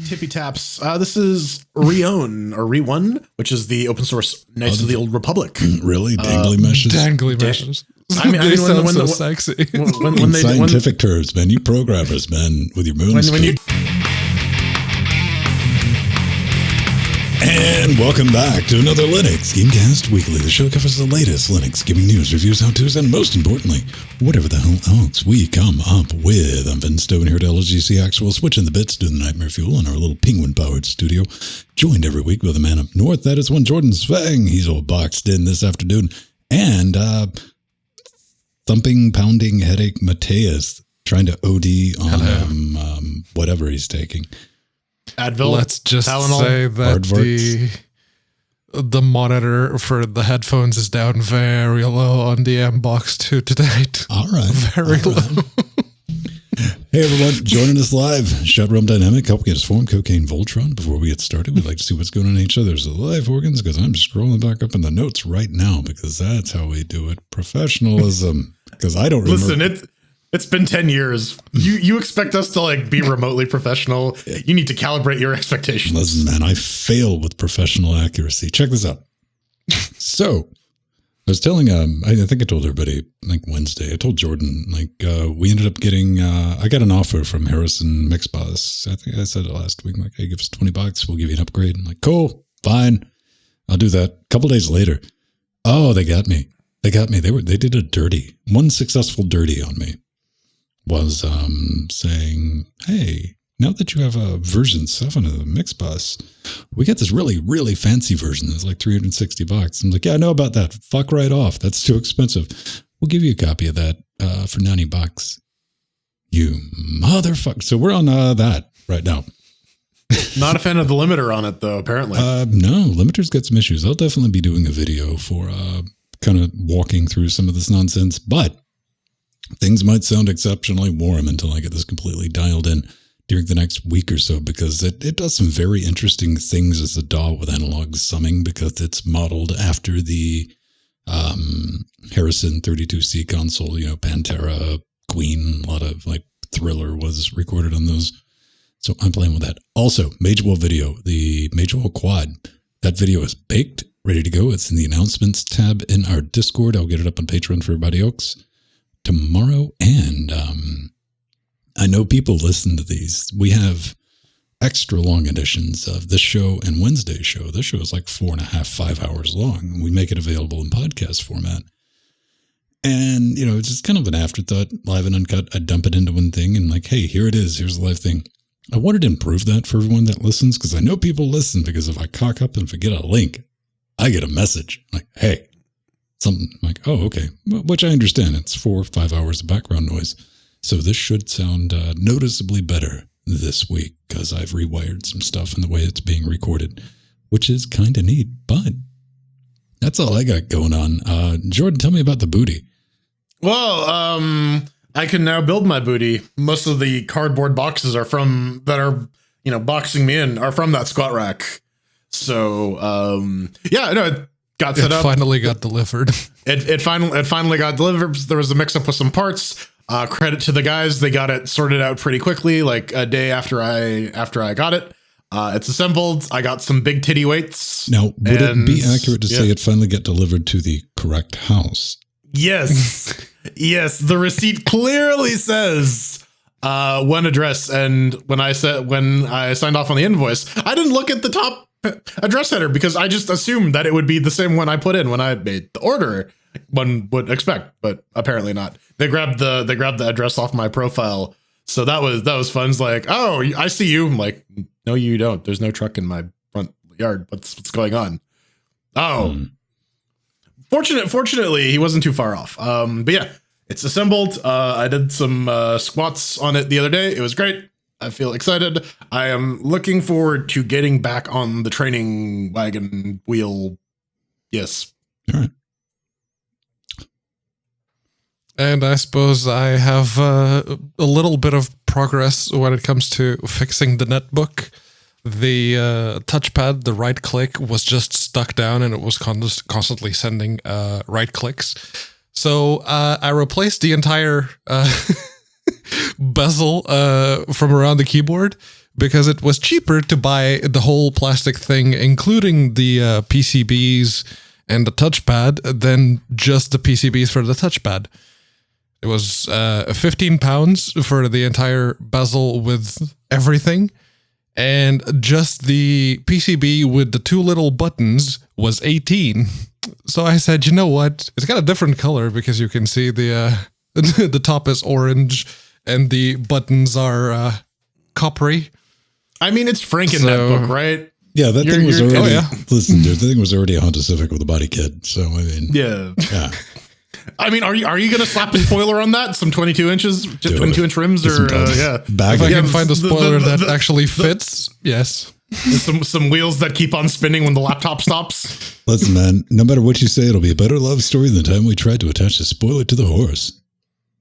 Tippy Taps. This is Re1, which is the open source Knights of the Old Republic. Really? Danglymeshes? Danglymeshes. They sound so sexy. When scientific terms, man, you programmers, man, with your moon And welcome back to another Linux Gamecast Weekly. The show covers the latest Linux gaming news, reviews, how-tos, and most importantly, whatever the hell else we come up with. I'm Vince Stone here at LGC Actual, switching the bits, doing the Nightmare Fuel in our little penguin-powered studio. Joined every week with a man up north. That is one Jordan Svang. He's all boxed in this afternoon. And thumping, pounding, headache Mateus, trying to OD on whatever he's taking. Advil. Let's just Tylenol, say that the monitor for the headphones is down very low on the M-Box 2 tonight. All right. Very low. Hey, everyone. Joining us live. Shut Realm Dynamic, help get us formed, Cocaine Voltron. Before we get started, we'd like to see what's going on in each other's live organs, because I'm scrolling back up in the notes right now, because that's how we do it. Professionalism. Because I don't remember. Listen, it's been 10 years. You expect us to like be remotely professional. You need to calibrate your expectations. Listen, man, I fail with professional accuracy. Check this out. So I was telling, I think I told everybody like Wednesday, I told Jordan, like, we ended up getting, I got an offer from Harrison Mixboss. I think I said it last week, like, hey, give us $20. We'll give you an upgrade. I'm like, cool, fine. I'll do that. A couple days later. Oh, they got me. They did a dirty, one successful dirty on me. Was saying, hey, now that you have a version 7 of the Mixbus, we got this really, really fancy version that's like $360. I'm like, yeah, I know about that. Fuck right off. That's too expensive. We'll give you a copy of that for $90. You motherfucker. So we're on that right now. Not a fan of the limiter on it, though, apparently. No, limiter's got some issues. I'll definitely be doing a video for kind of walking through some of this nonsense, but things might sound exceptionally warm until I get this completely dialed in during the next week or so, because it does some very interesting things as a DAW with analog summing, because it's modeled after the Harrison 32C console, Pantera, Queen, a lot of like Thriller was recorded on those. So I'm playing with that. Also, Magewell video, the Magewell Quad, that video is baked, ready to go. It's in the announcements tab in our Discord. I'll get it up on Patreon for everybody else tomorrow. And I know people listen to these. We have extra long editions of this show and Wednesday's show. This show is like 4.5, 5 hours long. We make it available in podcast format. And, it's just kind of an afterthought, live and uncut. I dump it into one thing and like, hey, here it is. Here's the live thing. I wanted to improve that for everyone that listens, because I know people listen, because if I cock up and forget a link, I get a message like, hey, something like, oh, okay, which I understand. It's 4 or 5 hours of background noise. So this should sound noticeably better this week, because I've rewired some stuff in the way it's being recorded, which is kind of neat. But that's all I got going on. Jordan, tell me about the booty. Well, I can now build my booty. Most of the cardboard boxes boxing me in are from that squat rack. So, it got set up. Finally got delivered. It finally got delivered. There was a mix up with some parts. Credit to the guys. They got it sorted out pretty quickly, like a day after I got it. It's assembled. I got some big titty weights. Now, would it be accurate to say it finally got delivered to the correct house? Yes. Yes. The receipt clearly says one address. And when I signed off on the invoice, I didn't look at the top address header, because I just assumed that it would be the same one I put in when I made the order. One would expect, but apparently not. They grabbed the address off my profile. So that was fun. It's like, oh, I see you. I'm like, no, you don't. There's no truck in my front yard. What's going on? Oh, Fortunately, he wasn't too far off. But yeah, it's assembled. I did some squats on it the other day. It was great. I feel excited. I am looking forward to getting back on the training wagon wheel. Yes. All right. And I suppose I have a little bit of progress when it comes to fixing the netbook. The touchpad, the right click, was just stuck down, and it was constantly sending right clicks. So I replaced the entire bezel from around the keyboard, because it was cheaper to buy the whole plastic thing, including the PCBs and the touchpad, than just the PCBs for the touchpad. It was 15 pounds for the entire bezel with everything. And just the PCB with the 2 little buttons was 18. So I said, you know what? It's got a different color because you can see the the top is orange and the buttons are coppery. I mean, it's Franken netbook, right? Yeah, that thing was already. Listen, dude, the thing was already a Honda Civic with a body kit. So I mean, yeah. I mean, are you going to slap a spoiler on that? Some 22 inches, 22-inch rims, or yeah? If I can find a spoiler that actually fits, yes. Some wheels that keep on spinning when the laptop stops. Listen, man, no matter what you say, it'll be a better love story than the time we tried to attach a spoiler to the horse.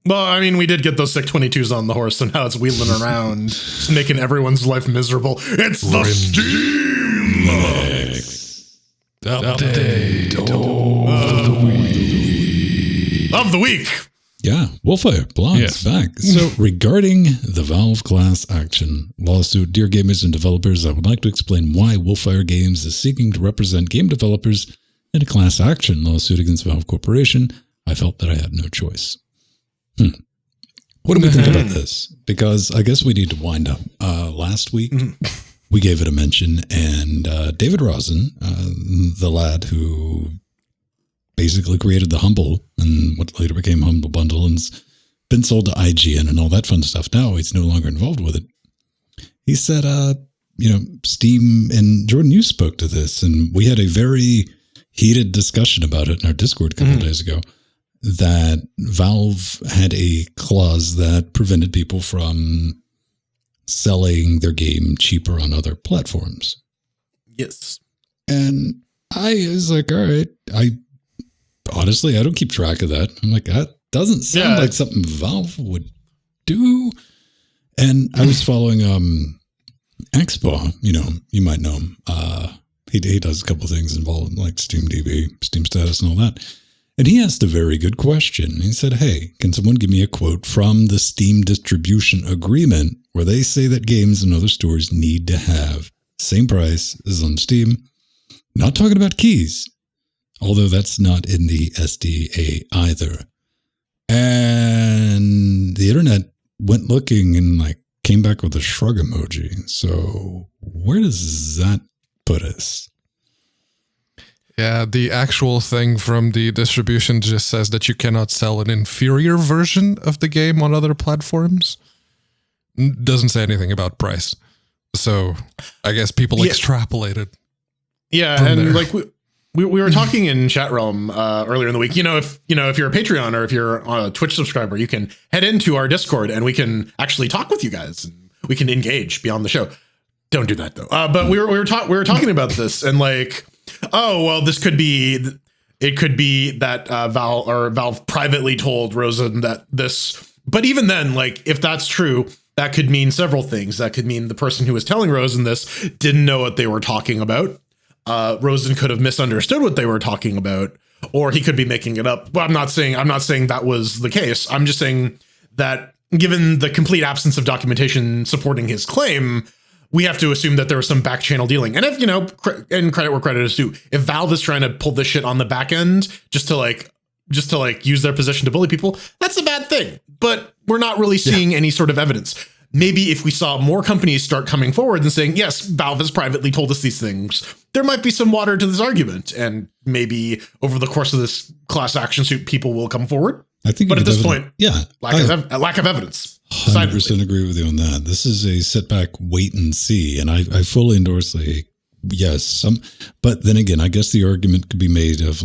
Well, I mean, we did get those sick 22s on the horse, so now it's wheeling around, just making everyone's life miserable. It's the Steam Update of the week. Yeah, Wolfire blogs back. So regarding the Valve class action lawsuit, dear gamers and developers, I would like to explain why Wolfire Games is seeking to represent game developers in a class action lawsuit against Valve Corporation. I felt that I had no choice. What do we think about this? Because I guess we need to wind up. Last week, we gave it a mention, and David Rosen, the lad who basically created the Humble and what later became Humble Bundle and's been sold to IGN and all that fun stuff. Now he's no longer involved with it. He said, Steam, and Jordan, you spoke to this, and we had a very heated discussion about it in our Discord a couple of days ago, that Valve had a clause that prevented people from selling their game cheaper on other platforms. Yes. And I was like, all right, honestly, I don't keep track of that. I'm like, that doesn't sound like something Valve would do. And I was following Expo, you might know him. He does a couple of things involved like SteamDB, Steam status and all that. And he asked a very good question. He said, hey, can someone give me a quote from the Steam distribution agreement where they say that games in other stores need to have same price as on Steam? Not talking about keys, although that's not in the SDA either. And the internet went looking and came back with a shrug emoji. So where does that put us? Yeah, the actual thing from the distribution just says that you cannot sell an inferior version of the game on other platforms. Doesn't say anything about price. So I guess people extrapolated. Yeah, and there. We were talking in chat realm earlier in the week. If you're a Patreon or if you're a Twitch subscriber, you can head into our Discord and we can actually talk with you guys and we can engage beyond the show. Don't do that though. But we were talking about this and this could be that Valve privately told Rosen that this. But even then, if that's true, that could mean several things. That could mean the person who was telling Rosen this didn't know what they were talking about. Rosen could have misunderstood what they were talking about, or he could be making it up. Well, I'm not saying that was the case. I'm just saying that given the complete absence of documentation supporting his claim, we have to assume that there was some back channel dealing. And if, and credit where credit is due, if Valve is trying to pull this shit on the back end just to use their position to bully people, that's a bad thing. But we're not really seeing any sort of evidence. Maybe if we saw more companies start coming forward and saying, yes, Valve has privately told us these things, there might be some water to this argument. And maybe over the course of this class action suit, people will come forward. I think, but at this point, lack of evidence. 100% agree with you on that. This is a setback, wait and see. And I fully endorse but then again, I guess the argument could be made of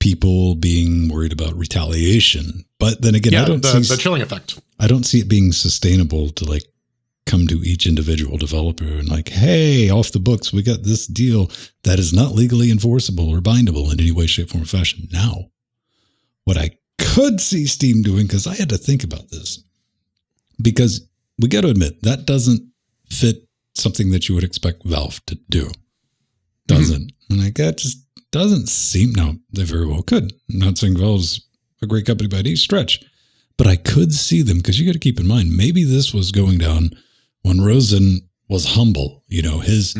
people being worried about retaliation. But then again, I don't see the chilling effect. I don't see it being sustainable to come to each individual developer and hey, off the books, we got this deal that is not legally enforceable or bindable in any way, shape, form, or fashion. Now, what I could see Steam doing, because I had to think about this, because we got to admit that doesn't fit something that you would expect Valve to do. Doesn't. And that just doesn't seem, now they very well could. I'm not saying Valve's a great company by any stretch, but I could see them, because you got to keep in mind, maybe this was going down when Rosen was humble. You know, his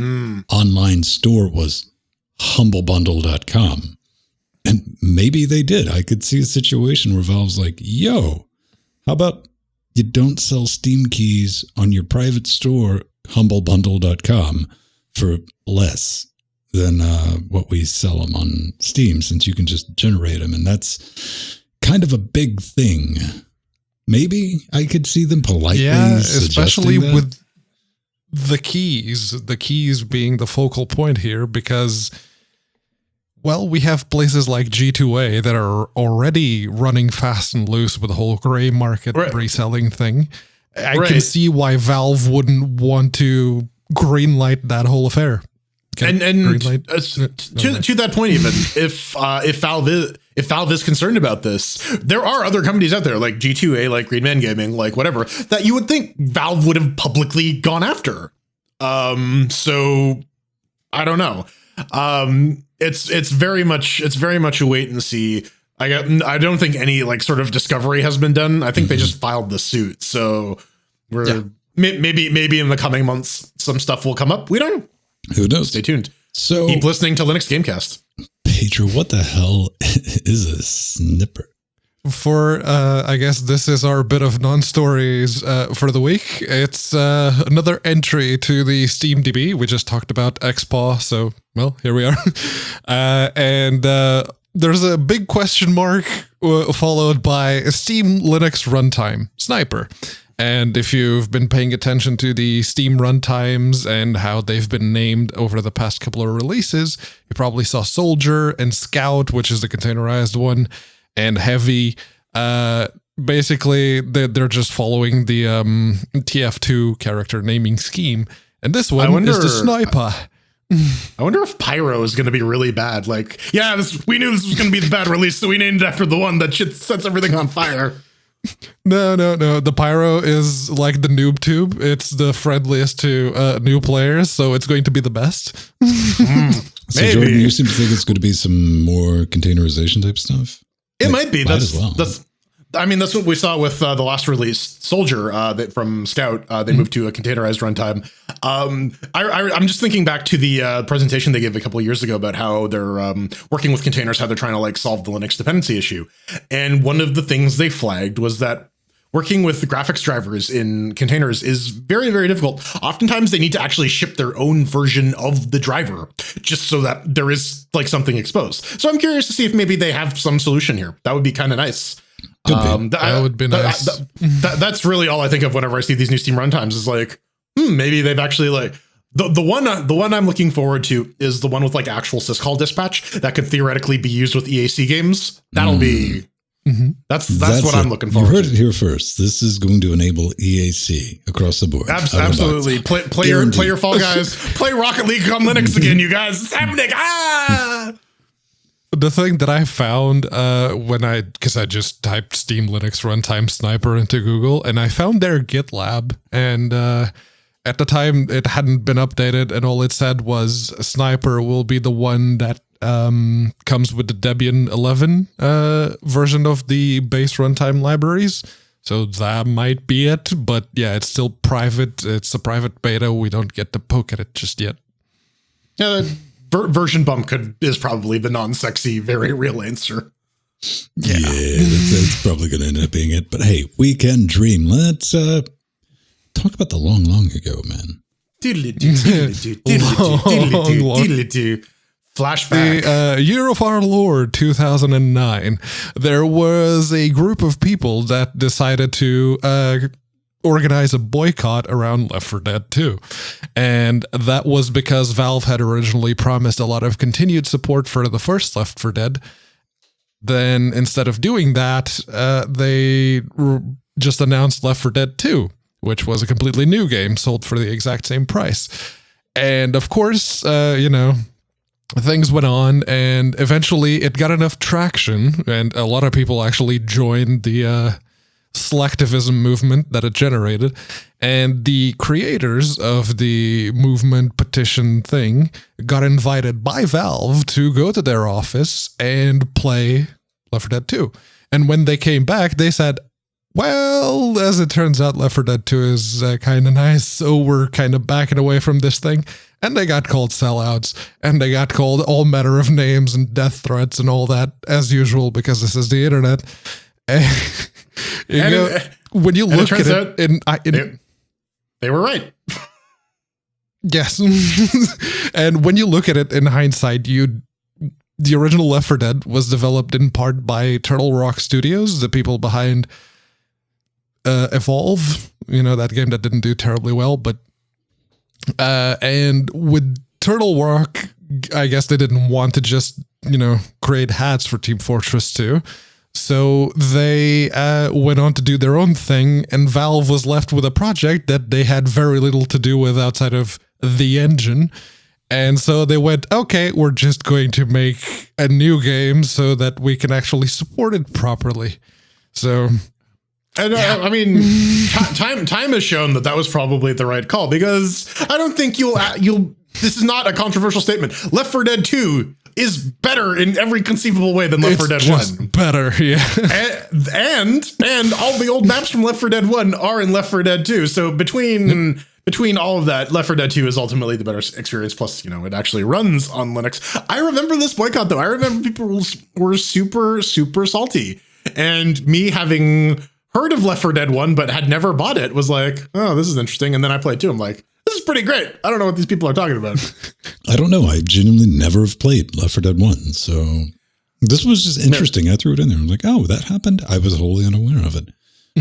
online store was humblebundle.com. And maybe they did. I could see a situation where Valve's like, yo, how about you don't sell Steam keys on your private store, humblebundle.com, for less than what we sell them on Steam, since you can just generate them. And that's kind of a big thing. Maybe I could see them politely especially that. With the keys being the focal point here, because, well, we have places like G2A that are already running fast and loose with the whole gray market reselling thing. I can see why Valve wouldn't want to greenlight that whole affair. To that point, even if Valve is concerned about this, there are other companies out there like G2A, like Green Man Gaming, like whatever, that you would think Valve would have publicly gone after. So I don't know. It's very much a wait and see. I don't think any like sort of discovery has been done. I think they just filed the suit. So maybe in the coming months some stuff will come up. We don't know. Who knows? Stay tuned. So keep listening to Linux Gamecast. Pedro, what the hell is a snipper? For, I guess this is our bit of non-stories for the week. It's another entry to the SteamDB. We just talked about XPaw, so, well, here we are. And there's a big question mark followed by Steam Linux runtime, Sniper. And if you've been paying attention to the Steam runtimes and how they've been named over the past couple of releases, you probably saw Soldier and Scout, which is the containerized one, and Heavy. Basically, they're just following the TF2 character naming scheme. And this one is the Sniper. I wonder if Pyro is going to be really bad. Like, we knew this was going to be the bad release, so we named it after the one that sets everything on fire. No. The Pyro is like the noob tube. It's the friendliest to new players, so it's going to be the best. So maybe. Jordan, you seem to think it's going to be some more containerization type stuff? It might be. That's what we saw with the last release, Soldier, that from Scout. They moved to a containerized runtime. I'm just thinking back to the presentation they gave a couple of years ago about how they're working with containers, how they're trying to like solve the Linux dependency issue. And one of the things they flagged was that working with the graphics drivers in containers is very, very difficult. Oftentimes they need to actually ship their own version of the driver just so that there is like something exposed. So I'm curious to see if maybe they have some solution here. That would be kind of nice. That would be nice. That's really all I think of whenever I see these new Steam runtimes is like, maybe they've actually like the one I'm looking forward to is the one with like actual syscall dispatch that could theoretically be used with EAC games. That'll be that's what I'm looking forward to. You heard it here first. This is going to enable EAC across the board. Absolutely. Play your Fall Guys. Play Rocket League on Linux again, you guys. It's happening. The thing that I found because I just typed Steam Linux runtime Sniper into Google, and I found their GitLab, and at the time it hadn't been updated, and all it said was Sniper will be the one that comes with the Debian 11 version of the base runtime libraries. So that might be it, but yeah, it's still private. It's a private beta. We don't get to poke at it just yet. Yeah, version bump is probably the non-sexy, very real answer. Yeah, that's probably going to end up being it. But hey, we can dream. Let's talk about the long ago, man. Flashback. The Year of Our Lord 2009. There was a group of people that decided to organize a boycott around Left 4 Dead 2. And that was because Valve had originally promised a lot of continued support for the first Left 4 Dead. Then instead of doing that, they just announced Left 4 Dead 2, which was a completely new game sold for the exact same price. And of course, things went on, and eventually it got enough traction, and a lot of people actually joined the selectivism movement that it generated. And the creators of the movement petition thing got invited by Valve to go to their office and play Left 4 Dead 2. And when they came back, they said, Well, as it turns out, Left 4 Dead 2 is kind of nice, so we're kind of backing away from this thing. And they got called sellouts, and they got called all manner of names and death threats and all that, as usual, because this is the internet. When you look at it, they were right. Yes. And when you look at it in hindsight, the original Left 4 Dead was developed in part by Turtle Rock Studios, the people behind Evolve, that game that didn't do terribly well, but and with Turtle Rock, I guess they didn't want to just, create hats for Team Fortress 2. So they went on to do their own thing, and Valve was left with a project that they had very little to do with outside of the engine. And so they went, okay, we're just going to make a new game so that we can actually support it properly. So... And I mean, time has shown that was probably the right call, because I don't think you'll. This is not a controversial statement. Left 4 Dead 2 is better in every conceivable way than Left 4 Dead 1. Better, yeah. And all the old maps from Left 4 Dead 1 are in Left 4 Dead 2. So between all of that, Left 4 Dead 2 is ultimately the better experience. Plus, it actually runs on Linux. I remember this boycott though. I remember people were super, super salty, and me having heard of Left 4 Dead 1, but had never bought it, was like, oh, this is interesting. And then I played 2. I'm like, this is pretty great. I don't know what these people are talking about. I don't know. I genuinely never have played Left 4 Dead 1. So this was just interesting. I threw it in there. I was like, oh, that happened? I was wholly unaware of it.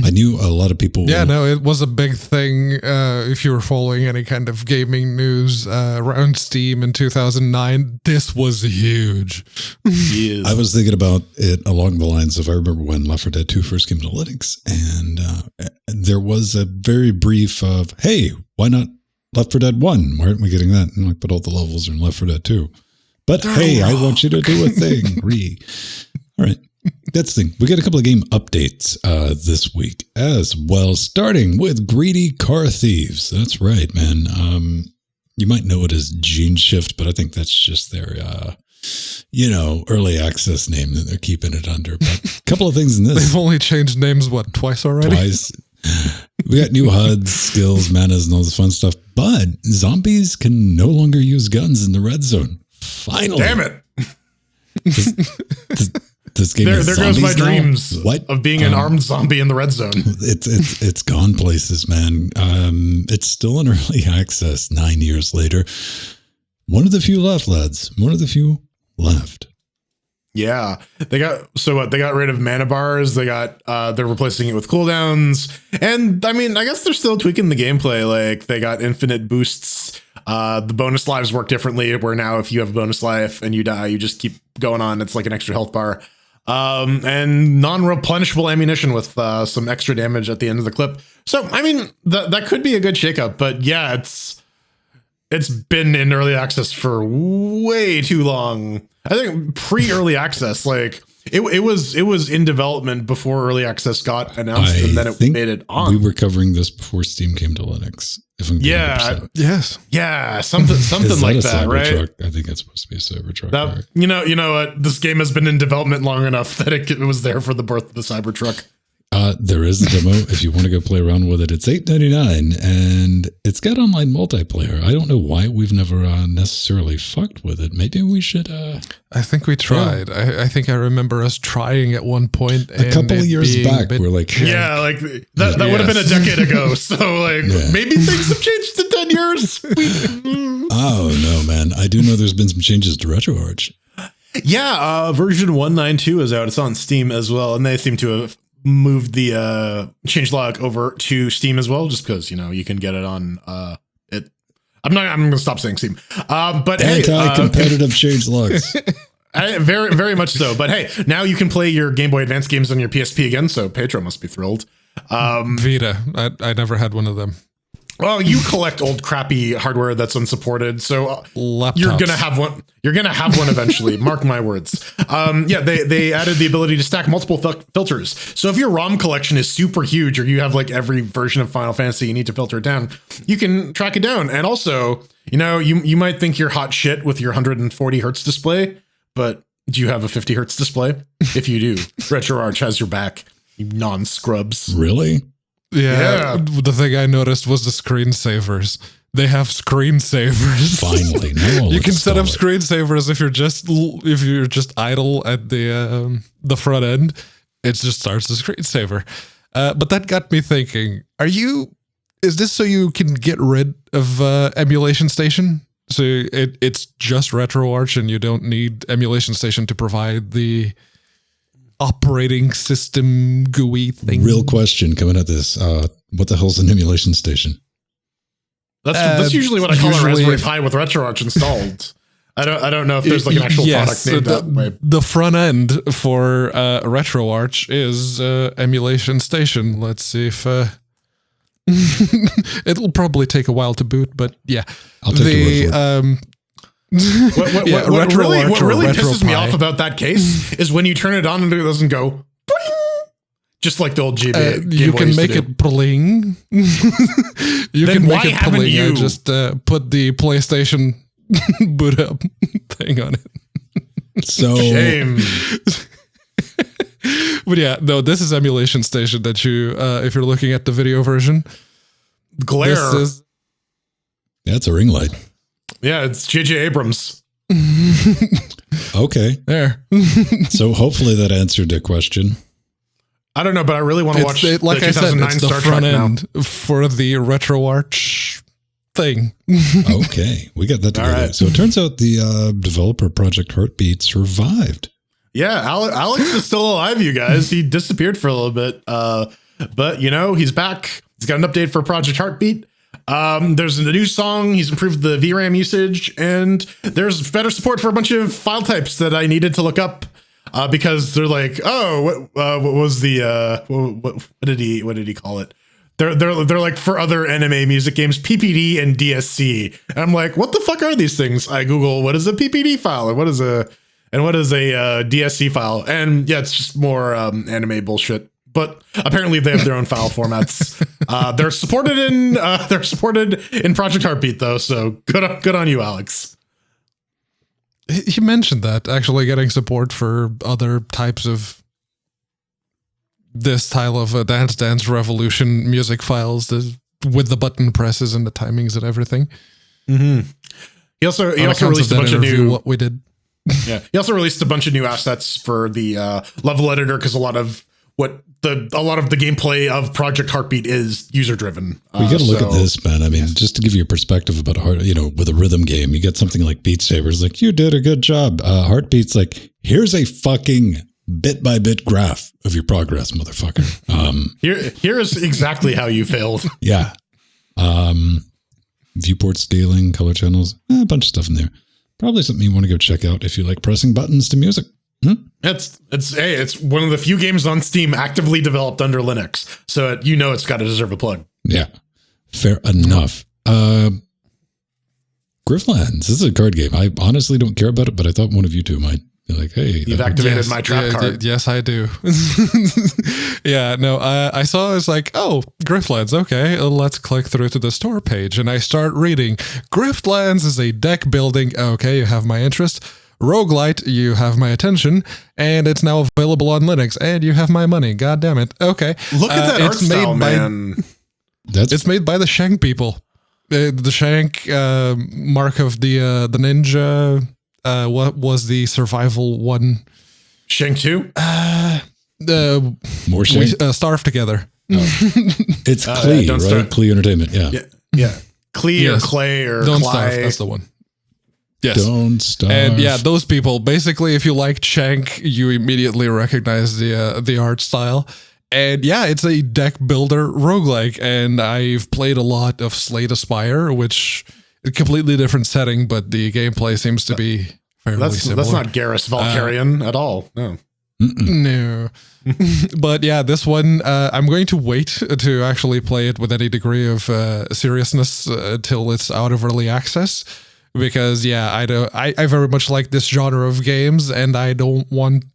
I knew a lot of people. Yeah, no, it was a big thing. If you were following any kind of gaming news around Steam in 2009, this was huge. I was thinking about it along the lines of, I remember when Left 4 Dead 2 first came to Linux, and there was a very brief of, hey, why not Left 4 Dead 1? Why aren't we getting that? And like, but all the levels are in Left 4 Dead 2. But hey, I want you to do a thing. All right. That's the thing. We got a couple of game updates this week as well, starting with Greedy Car Thieves. That's right, man. You might know it as Geneshift, but I think that's just their, early access name that they're keeping it under. But a couple of things in this. They've only changed names, twice already? Twice. We got new HUDs, skills, manas, and all this fun stuff. But zombies can no longer use guns in the red zone. Finally. Damn it. This game there goes my dreams of being an armed zombie in the red zone. It's gone places, man. It's still in early access 9 years later. One of the few left, lads. One of the few left. Yeah, they got rid of mana bars. They're replacing it with cooldowns, and I mean, I guess they're still tweaking the gameplay. Like they got infinite boosts. The bonus lives work differently, where now if you have a bonus life and you die, you just keep going on. It's like an extra health bar. And non-replenishable ammunition with some extra damage at the end of the clip. So, I mean, that could be a good shakeup, but yeah, it's been in early access for way too long. I think pre-early access, like it was in development before early access got announced, and then it made it on. We were covering this before Steam came to Linux. Yes. Yeah, something like that, right? I think it's supposed to be a Cybertruck. That, you know what? This game has been in development long enough that it was there for the birth of the Cybertruck. There is a demo if you want to go play around with it. It's $8.99 and it's got online multiplayer. I don't know why we've never necessarily fucked with it. Maybe we should. I think we tried. Yeah. I think I remember us trying at one point. A couple of years back, we're like, yeah, like that would have been a decade ago. So like maybe things have changed in 10 years. Oh no, man! I do know there's been some changes to RetroArch. Yeah, version 1.9.2 is out. It's on Steam as well, and they seem to have moved the changelog over to Steam as well, just because you can get it on it. I'm gonna stop saying Steam. But anti-competitive changelogs. Very, very much so. But hey, now you can play your Game Boy Advance games on your PSP again. So Pedro must be thrilled. Vita. I never had one of them. Well, you collect old crappy hardware that's unsupported, so you're gonna have one. You're gonna have one eventually. Mark my words. Yeah, they added the ability to stack multiple filters. So if your ROM collection is super huge, or you have like every version of Final Fantasy, you need to filter it down. You can track it down, and also, you might think you're hot shit with your 140 hertz display, but do you have a 50 hertz display? If you do, RetroArch has your back. You non-scrubs. Really? Yeah. The thing I noticed was the screensavers. They have screensavers. Finally, no. You can set up screensavers if you're just idle at the front end. It just starts the screensaver. But that got me thinking: is this so you can get rid of Emulation Station? So it's just RetroArch, and you don't need Emulation Station to provide the operating system GUI thing. Real question coming at this: what the hell's an Emulation Station? That's usually what I call a Raspberry Pi with RetroArch installed. I don't know if there's like an actual product named that way. The front end for RetroArch is Emulation Station. Let's see if it'll probably take a while to boot, but yeah. I'll take the What really pisses me off about that case is when you turn it on and it doesn't go bling, just like the old Game you Boy can used to make do. it bling. You Then can why make it haven't bling. I you- just put the PlayStation boot up thing on it. So Shame. But yeah, no, this is Emulation Station that you, if you're looking at the video version, Glare. this is yeah, it's a ring light. Yeah, it's J.J. Abrams. Okay. there. So hopefully that answered the question. I don't know, but I really want to watch It's like the I said, 2009 it's the Star front Trek now. end for the RetroArch thing. Okay, we got that All together. right. So it turns out the developer Project Heartbeat survived. Yeah, Alex is still alive, you guys. He disappeared for a little bit. But, he's back. He's got an update for Project Heartbeat. There's a new song. He's improved the VRAM usage, and there's better support for a bunch of file types that I needed to look up because they're like, oh, what was the what did he call it? They're like for other anime music games, PPD and DSC. And I'm like, what the fuck are these things? I Google what is a PPD file and what is a DSC file, and yeah, it's just more anime bullshit. But apparently they have their own file formats. They're supported in Project Heartbeat though, so good on you, Alex. He mentioned that actually getting support for other types of this style of Dance Dance Revolution music files with the button presses and the timings and everything. Mm-hmm. He also released a bunch of new what we did. Yeah, he also released a bunch of new assets for the level editor because a lot of the gameplay of Project Heartbeat is user driven. We got to look at this, man. I mean, just to give you a perspective about with a rhythm game, you get something like Beat Saber's like, you did a good job. Heartbeat's like, here's a fucking bit by bit graph of your progress, motherfucker. Here is exactly how you failed. Yeah. Viewport scaling, color channels, a bunch of stuff in there. Probably something you want to go check out if you like pressing buttons to music. It's one of the few games on Steam actively developed under Linux, so it's got to deserve a plug. Yeah, fair enough. Griftlands. This is a card game. I honestly don't care about it, but I thought one of you two might. You're like, hey, you've activated my trap card. Yes, I do. Yeah, no, I saw it's like, oh, Griftlands. Okay, let's click through to the store page, and I start reading. Griftlands is a deck building. Okay, you have my interest. Roguelite, you have my attention, and it's now available on Linux, and you have my money. God damn it. Okay. Look at that art style, man. It's made by the Shank people. The Shank mark of the ninja. What was the survival one? Shank 2? More Shank? We starve together. It's Klee, right? Starve. Klee Entertainment, yeah. Yeah. Klee or Clay or Don't Clay. Starve, that's the one. Yes. Don't Starve. And yeah, those people, basically, if you liked Shank, you immediately recognize the art style. And yeah, it's a deck builder roguelike. And I've played a lot of Slay the Spire, which is a completely different setting, but the gameplay seems to be fairly similar. That's not Garrus Valkyrian at all. No. No. But yeah, this one, I'm going to wait to actually play it with any degree of seriousness till it's out of early access. Because yeah, I very much like this genre of games, and I don't want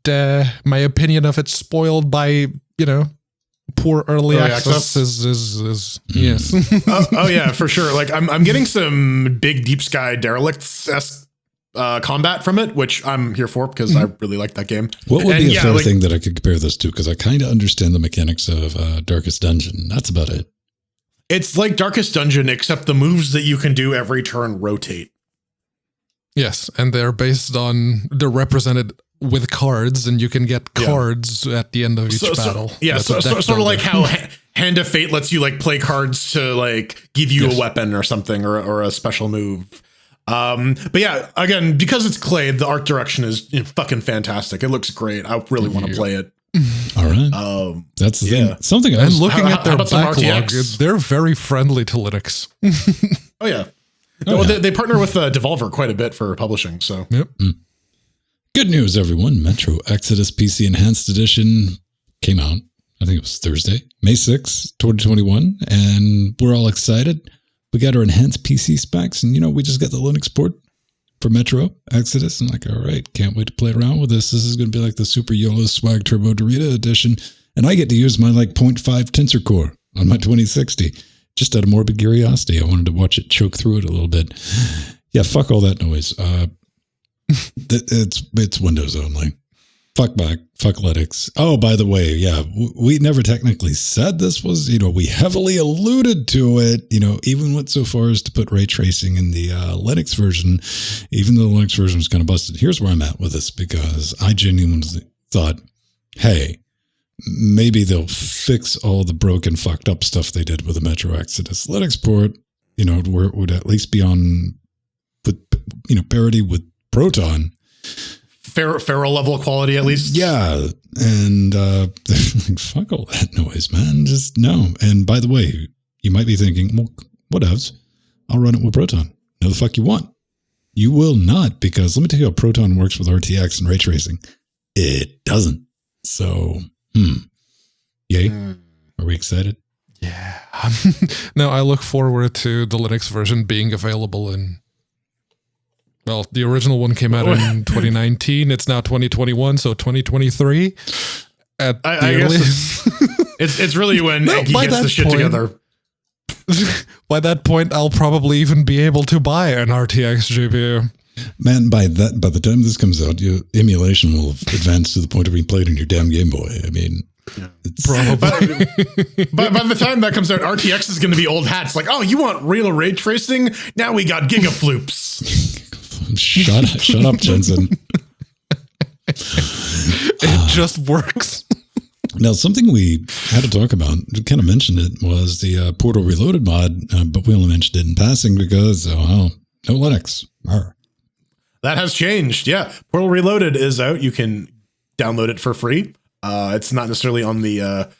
my opinion of it spoiled by poor early access. Is yes. Oh yeah, for sure. Like I'm getting some big Deep Sky Derelicts combat from it, which I'm here for because I really like that game. What would be a fair thing that I could compare this to? Because I kind of understand the mechanics of Darkest Dungeon. That's about it. It's like Darkest Dungeon, except the moves that you can do every turn rotate. Yes, and they're represented with cards, and you can get cards at the end of each battle. Sort of like how Hand of Fate lets you like play cards to like give you a weapon or something or a special move. But yeah, again, because it's Clay, the art direction is fucking fantastic. It looks great. I really want to play it. All right. That's the thing. Something else. And looking at their backlog, they're very friendly to Linux. Oh yeah. They partner with Devolver quite a bit for publishing. So yep. Good news, everyone. Metro Exodus PC Enhanced Edition came out. I think it was Thursday, May 6th, 2021. And we're all excited. We got our enhanced PC specs, and we just got the Linux port for Metro Exodus. I'm like, all right, can't wait to play around with this. This is going to be like the Super YOLO Swag Turbo Dorita edition. And I get to use my 0.5 Tensor Core on my 2060. Just out of morbid curiosity, I wanted to watch it choke through it a little bit. Yeah, fuck all that noise. It's Windows only. Fuck back, fuck Linux. Oh, by the way, yeah, we never technically said this was, we heavily alluded to it, even went so far as to put ray tracing in the Linux version, even though the Linux version was kind of busted. Here's where I'm at with this, because I genuinely thought, hey, maybe they'll fix all the broken, fucked up stuff they did with the Metro Exodus Linux port, where it would at least be on, with, parity with Proton. Feral level quality, at least. Yeah. And fuck all that noise, man. Just no. And by the way, you might be thinking, well, whatevs. I'll run it with Proton. No, the fuck you want. You will not, because let me tell you how Proton works with RTX and ray tracing. It doesn't. So, yay. Are we excited? Yeah. No, I look forward to the Linux version being available in... Well, the original one came out in 2019. It's now 2021, so 2023. I guess it's really when he gets the shit together. By that point, I'll probably even be able to buy an RTX GPU. Man, by the time this comes out, your emulation will have advanced to the point of being played on your damn Game Boy. I mean, probably. By the time that comes out, RTX is going to be old hats. Like, oh, you want real ray tracing? Now we got gigafloops. Shut up, Jensen. It just works. Now, something we had to talk about, we kind of mentioned it, was the Portal Reloaded mod, but we only mentioned it in passing because, no Linux. Arr. That has changed. Yeah. Portal Reloaded is out. You can download it for free. It's not necessarily on the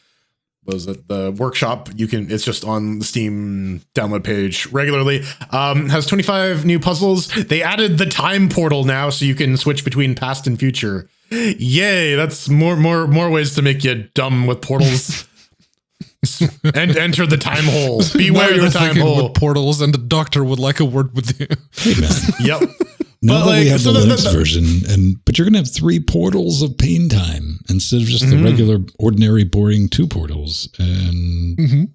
the workshop. It's just on the Steam download page regularly. Has 25 new puzzles. They added the time portal now, so you can switch between past and future. Yay! That's more ways to make you dumb with portals. And enter the time hole. Beware the time hole. With portals, and the doctor would like a word with you. Hey man. Yep. Now that we have the Linux version, but you're going to have 3 portals of pain time instead of just the regular, ordinary, boring 2 portals. And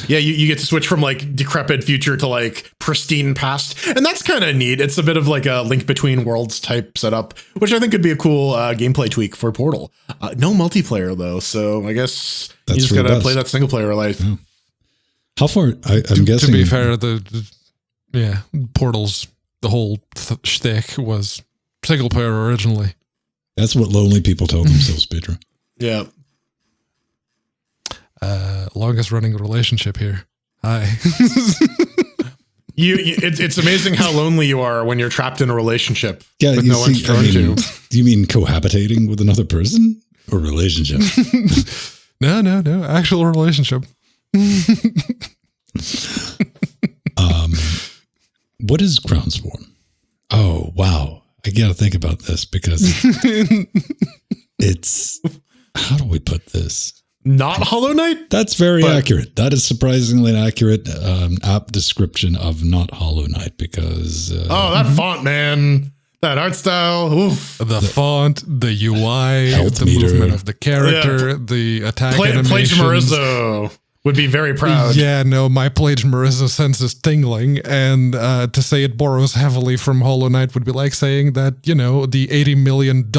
yeah, you get to switch from decrepit future to pristine past. And that's kind of neat. It's a bit of a Link Between Worlds type setup, which I think could be a cool gameplay tweak for Portal. No multiplayer, though. So I guess you just got to play that single player life. Yeah. How far? I'm guessing. To be fair, Portals... The whole shtick was single player originally. That's what lonely people tell themselves, Pedro. Yeah. Longest running relationship here. Hi. It's amazing how lonely you are when you're trapped in a relationship. Yeah, with no one to turn to. Do you mean cohabitating with another person or relationship? No. Actual relationship. What is Crowsworn? Oh, wow. I got to think about this because it's, how do we put this? Not Hollow Knight? That's very accurate. That is surprisingly an accurate app description of not Hollow Knight because... that font, man. That art style. Oof. The font, the UI, the movement of the character, the attack animations. Plagiarism. would be very proud. Yeah, no, my Plage Marissa sense is tingling, and to say it borrows heavily from Hollow Knight would be like saying that, the $80 million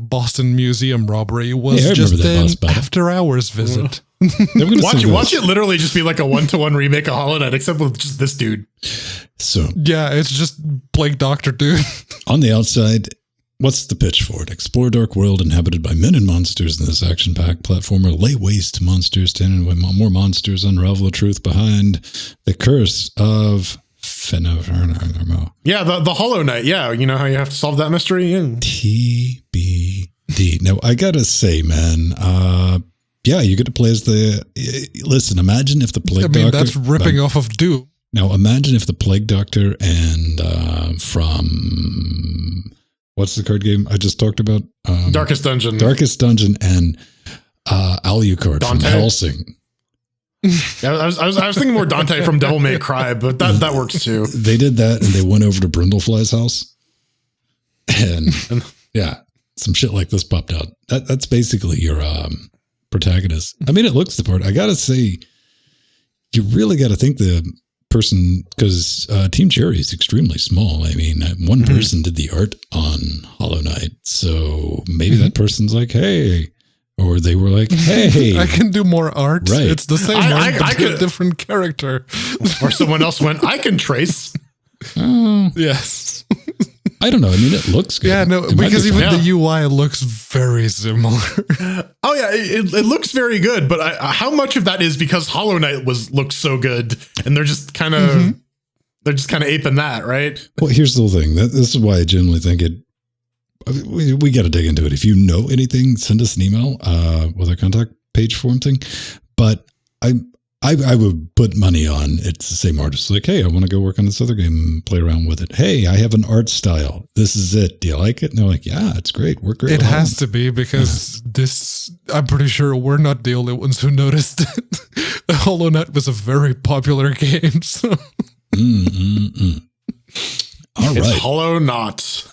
Boston Museum robbery was just an after-hours visit. Watch it literally just be like a 1-to-1 remake of Hollow Knight, except with just this dude. So yeah, it's just Plague Doctor dude. On the outside, what's the pitch for it? Explore a dark world inhabited by men and monsters in this action-packed platformer. Lay waste to monsters, stand with more monsters, unravel the truth behind the curse of Yeah, the Hollow Knight. Yeah, you know how you have to solve that mystery? TBD. Now, I gotta say, man, yeah, you get to play as listen, imagine if the Plague Doctor... that's ripping off of Doom. Now, imagine if the Plague Doctor and from... What's the card game I just talked about? Darkest Dungeon. Darkest Dungeon and Alucard from Helsing. Yeah, I was thinking more Dante from Devil May Cry, but that works too. They did that, and they went over to Brindlefly's house, and yeah, some shit like this popped out. That's basically your protagonist. I mean, it looks the part. I gotta say, you really got to think the person, because Team Cherry is extremely small. I mean, one person did the art on Hollow Knight, so maybe that person's like, hey. Or they were like, hey. I can do more art. Right. It's the same art, but a different character. Or someone else went, I can trace. Yes. I don't know. I mean, it looks good. Yeah, no, because even the UI looks very similar. Oh, yeah, it looks very good. But how much of that is because Hollow Knight looks so good and they're just kind of aping that, right? Well, here's the whole thing. This is why I generally think it. We got to dig into it. If you know anything, send us an email with our contact page form thing. But I would put money on it's the same artist. Like, hey, I want to go work on this other game and play around with it. Hey, I have an art style. This is it. Do you like it? And they're like, yeah, it's great. Work great. It has to be because I'm pretty sure we're not the only ones who noticed it. Hollow Knight was a very popular game. So. All right. It's Hollow Knight.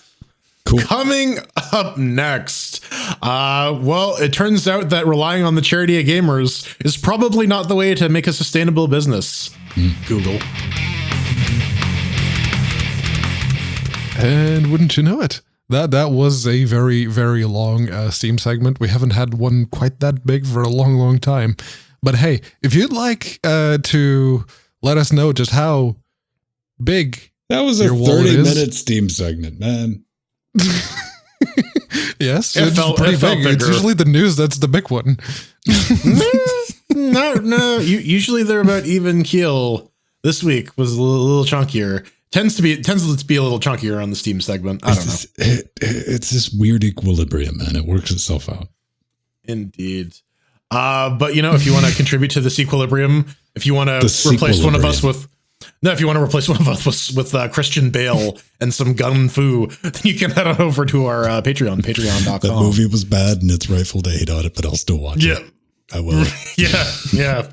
Cool. Coming up next, well, it turns out that relying on the charity of gamers is probably not the way to make a sustainable business. Google. And wouldn't you know it? That was a very, very long Steam segment. We haven't had one quite that big for a long, long time. But hey, if you'd like to let us know just how big that was a 30-minute Steam segment, man. Yes, it's pretty big. It's usually the news that's the big one. No. Usually they're about even keel. This week was a little chunkier. Tends to be a little chunkier on the Steam segment. I don't know. It's this weird equilibrium, man. It works itself out. Indeed. But if you want to contribute to this equilibrium, if you want to replace one of us with Christian Bale and some gun fu, then you can head on over to our patreon.com. That movie was bad and it's rightful to hate on it, but I'll still watch it. I will. Yeah.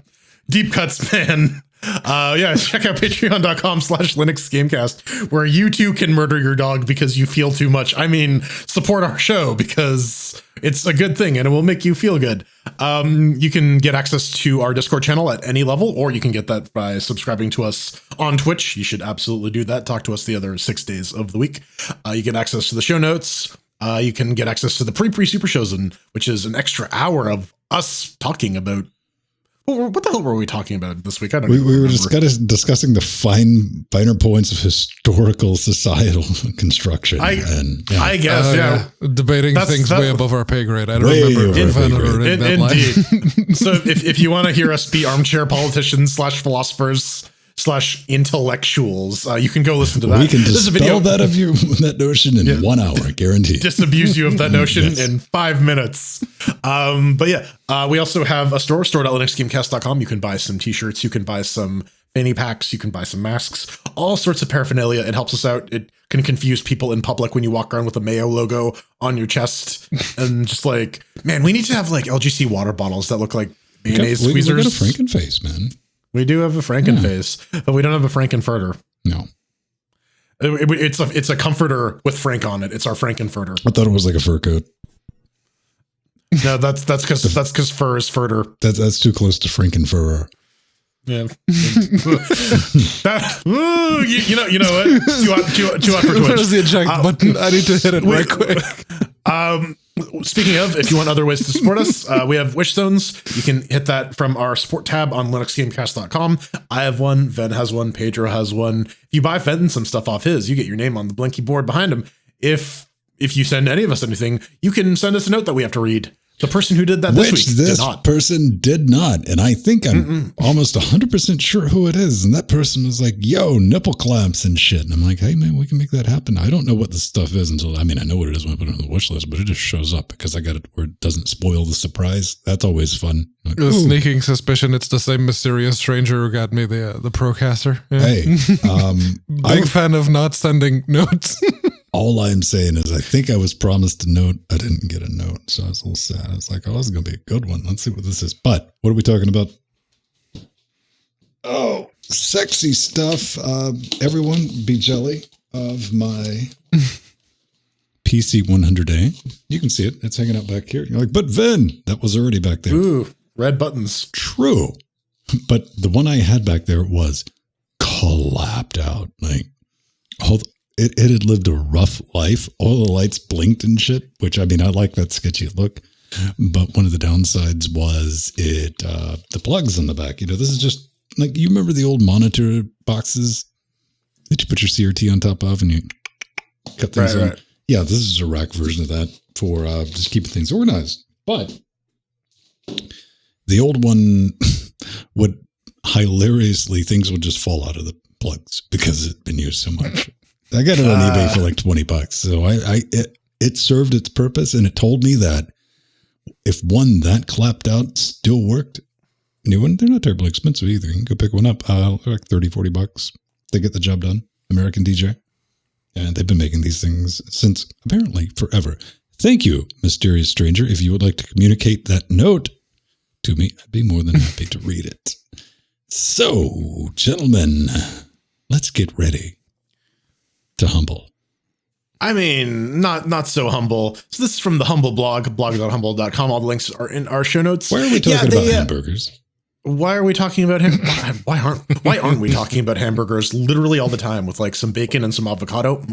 Deep cuts, man. Check out patreon.com/LinuxGamecast, where you too can murder your dog because you feel too much. I mean, support our show because it's a good thing and it will make you feel good. You can get access to our Discord channel at any level, or you can get that by subscribing to us on Twitch. You should absolutely do that. Talk to us the other 6 days of the week. You get access to the show notes. You can get access to the pre-super shows, which is an extra hour of us talking about. What the hell were we talking about this week? I don't know. We were discussing the finer points of historical societal construction. I guess. Debating things way above our pay grade. I don't remember. Indeed. So if you want to hear us be armchair politicians / philosophers / intellectuals, you can go listen to that. We can dispel that notion in 1 hour, guaranteed. Disabuse you of that notion in 5 minutes. We also have a store.linuxgamecast.com. You can buy some t-shirts, you can buy some fanny packs, you can buy some masks, all sorts of paraphernalia. It helps us out. It can confuse people in public when you walk around with a Mayo logo on your chest and just like, man, we need to have like LGC water bottles that look like mayonnaise squeezers. We got a Frankenface, man. We do have a Frankenface, but we don't have a Frankenfurter. No. It's a comforter with Frank on it. It's our Frankenfurter. I thought it was like a fur coat. No, that's because fur is furter. That's too close to Frankenfurter. Yeah. You know what? Too hot for Twitch. Where's the eject button? I need to hit it right quick. Speaking of, if you want other ways to support us, we have Wish Zones. You can hit that from our support tab on linuxgamecast.com. I have one. Ven has one. Pedro has one. If you buy Ven some stuff off his, you get your name on the blinky board behind him. If you send any of us anything, you can send us a note that we have to read. The person who did that this week did not. Person did not. And I think I'm almost 100% sure who it is. And that person was like, yo, nipple clamps and shit. And I'm like, hey, man, we can make that happen. I don't know what the stuff is until, I know what it is when I put it on the wish list, but it just shows up because I got it where it doesn't spoil the surprise. That's always fun. Like, a sneaking suspicion it's the same mysterious stranger who got me the Procaster. Yeah. Hey, big fan of not sending notes. All I'm saying is I think I was promised a note. I didn't get a note, so I was a little sad. I was like, oh, this is going to be a good one. Let's see what this is. But what are we talking about? Oh, sexy stuff. Everyone be jelly of my PC 100A. You can see it. It's hanging out back here. You're like, but Ven, that was already back there. Ooh, red buttons. True. But the one I had back there was clapped out. Like, It had lived a rough life. All the lights blinked and shit, which, I like that sketchy look. But one of the downsides was the plugs on the back. This is just like, you remember the old monitor boxes that you put your CRT on top of and you cut things in? Right. Yeah, this is a rack version of that for just keeping things organized. But the old one would hilariously, things would just fall out of the plugs because it had been used so much. I got it on eBay for like $20. So it served its purpose, and it told me that if one that clapped out still worked, new one, they're not terribly expensive either. You can go pick one up. Like $30-$40. They get the job done. American DJ. And they've been making these things since apparently forever. Thank you, mysterious stranger. If you would like to communicate that note to me, I'd be more than happy to read it. So, gentlemen, let's get ready to humble. Not so humble. So this is from the Humble blog, blog.humble.com. All the links are in our show notes. Why are we talking about hamburgers? Why are we talking about why aren't we talking about hamburgers literally all the time with like some bacon and some avocado?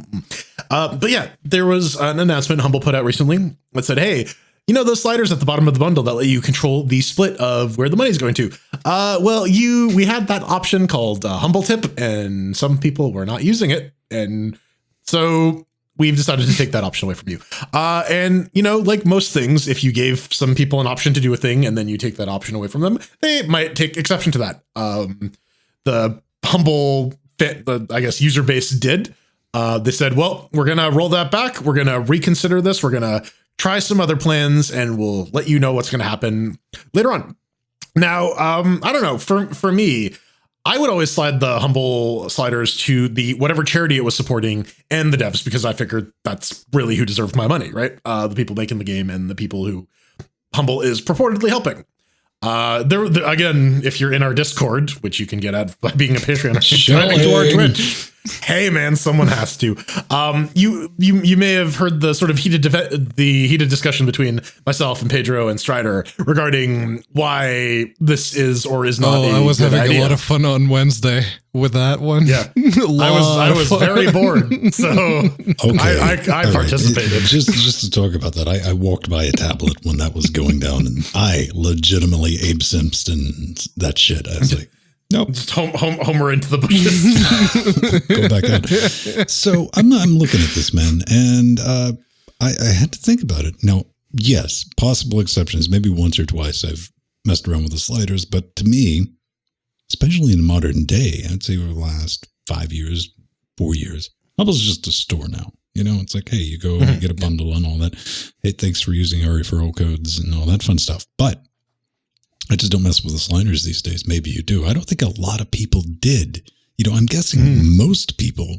But yeah, there was an announcement Humble put out recently that said, hey, those sliders at the bottom of the bundle that let you control the split of where the money's going to. We had that option called Humble Tip, and some people were not using it. And so we've decided to take that option away from you. And, like most things, if you gave some people an option to do a thing and then you take that option away from them, they might take exception to that. The Humble user base did. They said, well, we're going to roll that back. We're going to reconsider this. We're going to try some other plans and we'll let you know what's going to happen later on. Now, I don't know. For me, I would always slide the Humble sliders to the whatever charity it was supporting and the devs, because I figured that's really who deserved my money, right? The people making the game and the people who Humble is purportedly helping. There again, if you're in our Discord, which you can get at by being a Patreon or subscribing to our Twitch. Hey man, someone has to. You may have heard the sort of heated discussion between myself and Pedro and Strider regarding why this is or is not. I was having a lot of fun on Wednesday with that one. Yeah, I was very bored, so okay. I participated. Right. Just to talk about that, I walked by a tablet when that was going down, and I legitimately Abe Simpson that shit. I was like, nope. Just homer into the bushes. Go back out. So I'm looking at this, man, and I had to think about it. Now, yes, possible exceptions. Maybe once or twice I've messed around with the sliders, but to me, especially in the modern day, I'd say over the last 5 years, 4 years, Hubble's just a store now. It's like, hey, you go and you get a bundle and all that. Hey, thanks for using our referral codes and all that fun stuff. But I just don't mess with the sliders these days. Maybe you do. I don't think a lot of people did. I'm guessing most people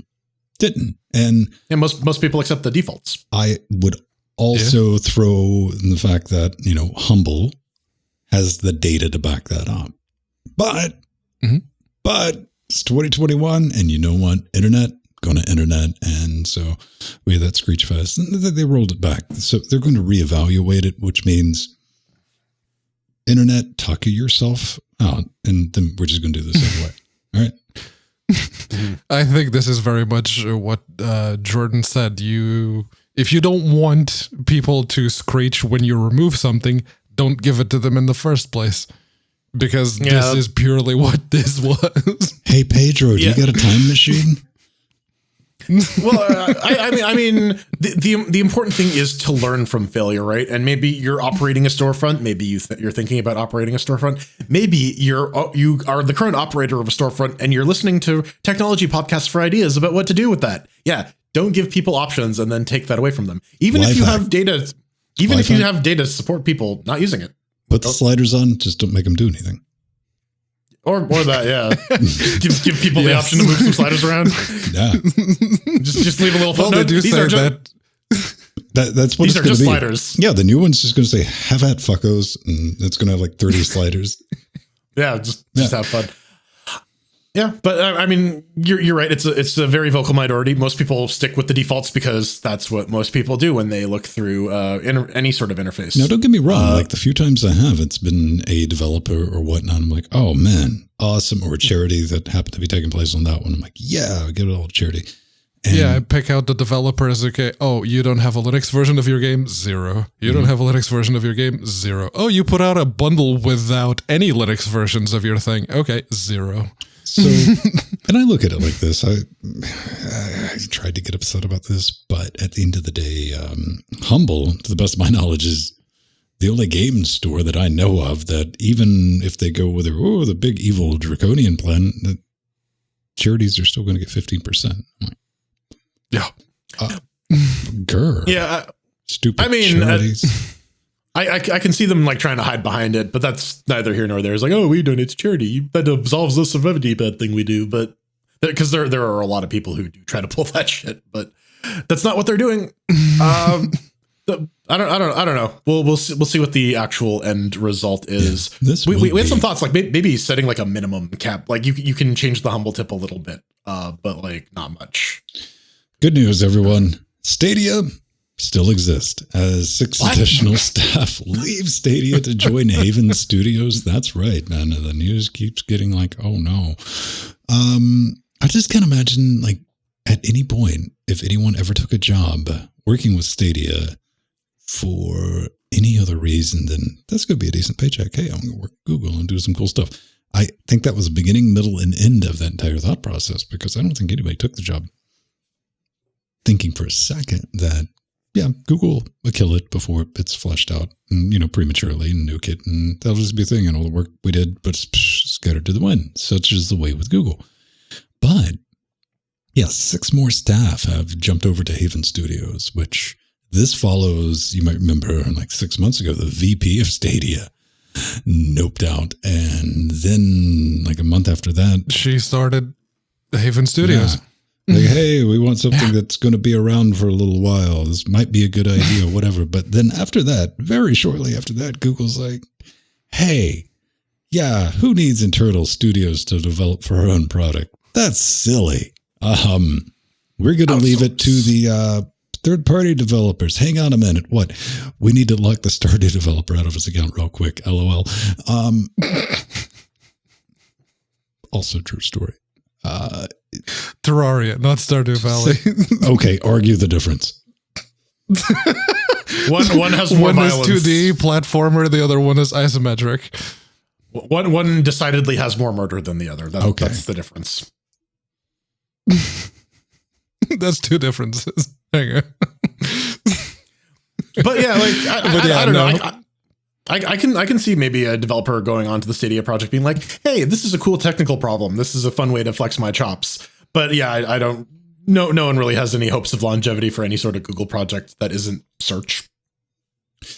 didn't. And most people accept the defaults. I would also throw in the fact that, Humble has the data to back that up. But it's 2021, and you know what? Internet, going to internet. And so we had that Screech Fest. And they rolled it back. So they're going to reevaluate it, which means internet, tuck yourself out. And then we're just going to do this anyway. All right. I think this is very much what Jordan said. If you don't want people to screech when you remove something, don't give it to them in the first place. Because this is purely what this was. Hey, Pedro, do you got a time machine? Well, I mean, the important thing is to learn from failure, right? And maybe you're operating a storefront. Maybe you're thinking about operating a storefront. Maybe you are the current operator of a storefront, and you're listening to technology podcasts for ideas about what to do with that. Yeah, don't give people options and then take that away from them. Even if you have data, if you have data to support people not using it. Put the sliders on. Just don't make them do anything. Or that, yeah. give people the option to move some sliders around. Yeah. just leave a little footnote. They do say that. That's what these it's are going to just be. Sliders. Yeah, the new one's just going to say, have at fuckos, and it's going to have like 30 sliders. Yeah, just have fun. Yeah, but I mean, you're right. It's a very vocal minority. Most people stick with the defaults because that's what most people do when they look through any sort of interface. Now, don't get me wrong. Like the few times I have, it's been a developer or whatnot. I'm like, oh man, awesome. Or a charity that happened to be taking place on that one. I'm like, yeah, get it all charity. And I pick out the developers. Okay. Oh, you don't have a Linux version of your game? 0. You don't have a Linux version of your game? 0. Oh, you put out a bundle without any Linux versions of your thing? Okay, 0. So, and I look at it like this. I tried to get upset about this, but at the end of the day, Humble, to the best of my knowledge, is the only game store that I know of that even if they go with the big evil draconian plan, the charities are still going to get 15%. I'm like, yeah. Grr. Yeah. Stupid I mean, charities. I can see them like trying to hide behind it, but that's neither here nor there. It's like, oh, we donate to charity. That absolves us of any bad thing we do. But because there are a lot of people who do try to pull that shit, but that's not what they're doing. I don't know. We'll see what the actual end result is. Yeah, we had some thoughts, like maybe setting like a minimum cap. Like you can change the humble tip a little bit, but like not much. Good news, everyone. Stadia still exist as 6 additional staff leave Stadia to join Haven Studios. That's right. None of the news keeps getting like, oh no. I just can't imagine, like, at any point, if anyone ever took a job working with Stadia for any other reason than that's going to be a decent paycheck. Hey, I'm going to work at Google and do some cool stuff. I think that was the beginning, middle, and end of that entire thought process, because I don't think anybody took the job thinking for a second that, yeah, Google will kill it before it's fleshed out, and, prematurely and nuke it, and that'll just be a thing. And all the work we did, but scattered to the wind. Such is the way with Google. But yeah, 6 more staff have jumped over to Haven Studios, which this follows. You might remember, like 6 months ago, the VP of Stadia noped out, and then like a month after that, she started Haven Studios. Yeah. Like, hey, we want something that's going to be around for a little while. This might be a good idea, whatever. But then after that, very shortly after that, Google's like, hey, yeah, who needs internal studios to develop for our own product? That's silly. We're going to leave it to the third-party developers. Hang on a minute. What? We need to lock the Stardew developer out of his account real quick. LOL. Also true story. Terraria, not Stardew Valley. Okay, argue the difference. One has more violence. One is 2D platformer, the other one is isometric. One decidedly has more murder than the other. That's the difference. That's 2 differences. Hang on. But yeah, like I don't know. I can see maybe a developer going onto the Stadia project being like, hey, this is a cool technical problem. This is a fun way to flex my chops. But yeah, I don't. No one really has any hopes of longevity for any sort of Google project that isn't search.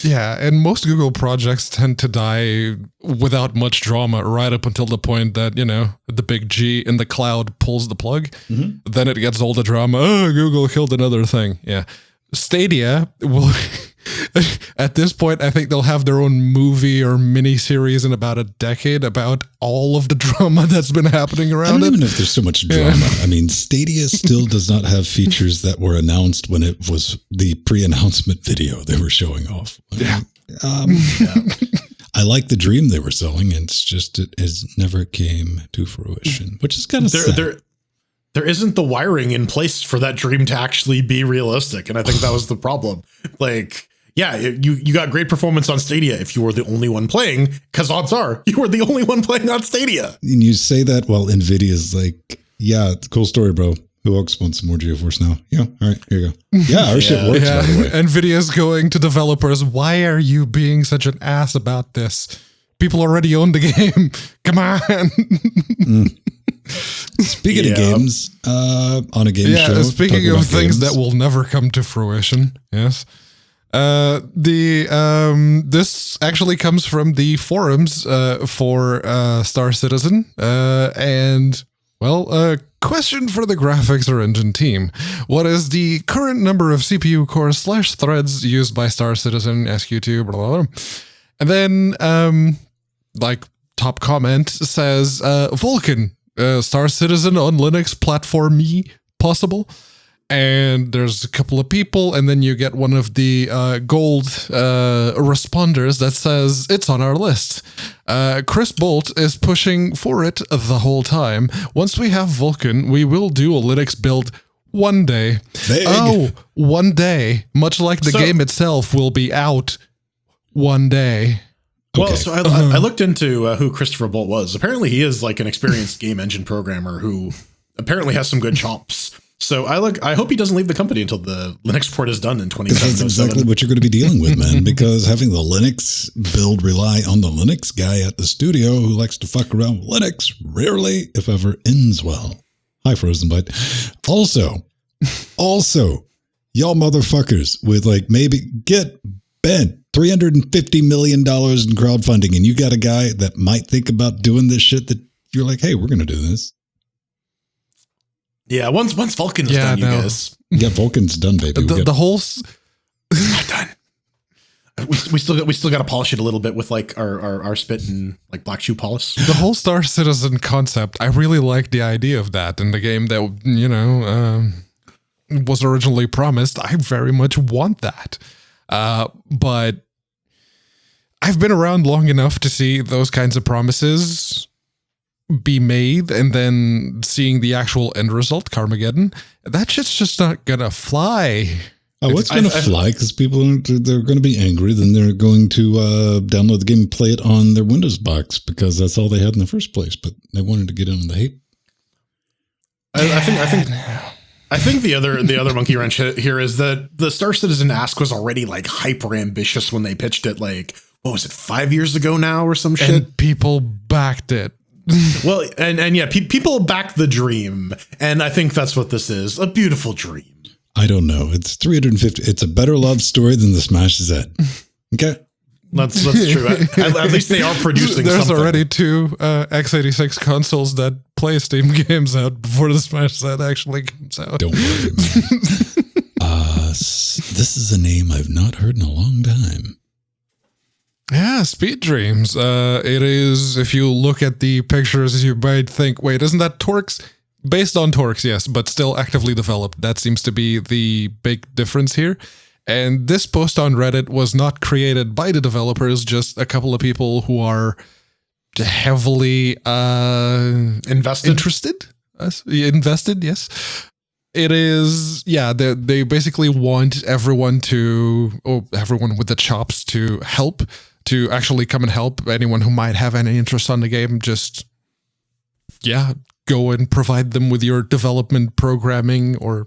Yeah, and most Google projects tend to die without much drama right up until the point that, the big G in the cloud pulls the plug. Mm-hmm. Then it gets all the drama. Oh, Google killed another thing. Yeah. Stadia will At this point, I think they'll have their own movie or mini series in about a decade about all of the drama that's been happening I around don't it. even know if there's so much drama. I mean, Stadia still does not have features that were announced when it was the pre-announcement video they were showing off. Yeah. I like the dream they were selling, and it's just it has never came to fruition, which is kind of sad. There isn't the wiring in place for that dream to actually be realistic, and I think that was the problem. Like, yeah, you got great performance on Stadia if you were the only one playing, because odds are you were the only one playing on Stadia. And you say that while NVIDIA's like, yeah, it's a cool story, bro. Who else wants some more GeForce now? Yeah, all right, here you go. Yeah, our shit works, by the way. NVIDIA's going to developers, why are you being such an ass about this? People already own the game. Come on. Speaking of games, on a game show. Speaking of things games. that will never come to fruition, yes. This actually comes from the forums for Star Citizen, and well, question for the graphics or engine team: what is the current number of CPU cores / threads used by Star Citizen SQ2? Blah, blah, blah. And then, like top comment says, Vulcan. Star Citizen on Linux platform possible, and there's a couple of people, and then you get one of the gold responders that says it's on our list. Chris Bolt is pushing for it the whole time. Once we have Vulkan, we will do a Linux build one day. Vague. Oh, one day, much like the game itself will be out one day. Well, Okay. so I looked into who Christopher Bolt was. Apparently, he is like an experienced game engine programmer who apparently has some good chops. So I hope he doesn't leave the company until the Linux port is done in 2027. That's exactly what you're going to be dealing with, man, because having the Linux build rely on the Linux guy at the studio who likes to fuck around with Linux rarely, if ever, ends well. Hi, Frozen Bite. Also, y'all motherfuckers with like maybe get bent $350 million in crowdfunding, and you got a guy that might think about doing this shit that you're like, hey, we're going to do this. Yeah, once Vulcan is done, you guys. Yeah, Vulcan's done, baby. The whole... Not done. We still got to polish it a little bit with like our spit and like black shoe polish. The whole Star Citizen concept, I really like the idea of that in the game that, you know, was originally promised. I very much want that. But I've been around long enough to see those kinds of promises be made, and then seeing the actual end result, Carmageddon, that shit's just not gonna fly. Oh, it's going to fly because they're going to be angry. Then they're going to download the game and play it on their Windows box because that's all they had in the first place. But they wanted to get in on the hate. I think the other monkey wrench here is that the Star Citizen Ask was already like hyper ambitious when they pitched it. Like, what was it, 5 years ago now or some shit? And people backed it. Well, and yeah, people backed the dream, and I think that's what this is, a beautiful dream. I don't know. It's 350. It's a better love story than the Smash Z. Okay. That's true. At least they are producing There's something. already two x86 consoles that play Steam games out before the Smash Z actually comes out. Don't worry, man. This is a name I've not heard in a long time. Yeah, Speed Dreams. It is, if you look at the pictures, you might think, wait, isn't that Torx? Based on Torx, yes, but still actively developed. That seems to be the big difference here. And this post on Reddit was not created by the developers, just a couple of people who are heavily interested, yes. It is, yeah, they basically want everyone with the chops to help, to actually come and help anyone who might have any interest on the game. Just, yeah, go and provide them with your development programming or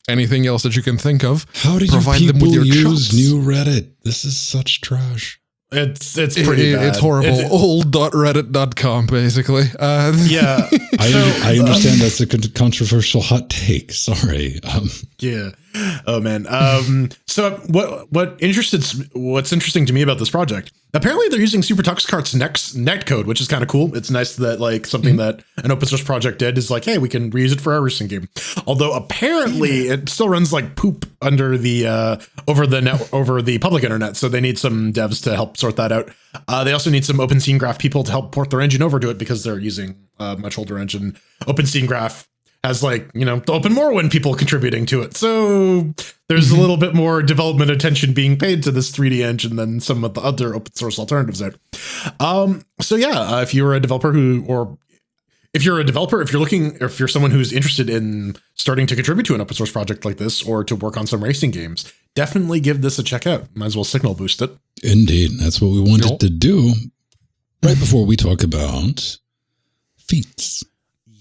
anything else that you can think of. How do provide you them with people your use chops. new Reddit? This is such trash. It's pretty bad. It's horrible. Old.reddit.com, basically. Yeah. I understand that's a controversial hot take. Sorry. Yeah. Oh man. So what's interesting to me about this project? Apparently they're using SuperTuxKart's net code, which is kind of cool. It's nice that like something that an open source project did is like, hey, we can reuse it for our racing game. Although apparently it still runs like poop under the over the public internet. So they need some devs to help sort that out. They also need some OpenScene Graph people to help port their engine over to it because they're using a much older engine. OpenScene Graph has like, the Open Morrowind people contributing to it. So there's a little bit more development attention being paid to this 3D engine than some of the other open source alternatives out. So yeah, if you're a developer if you're someone who's interested in starting to contribute to an open source project like this or to work on some racing games, definitely give this a check out. Might as well signal boost it. Indeed. That's what we wanted to do right before we talk about feats.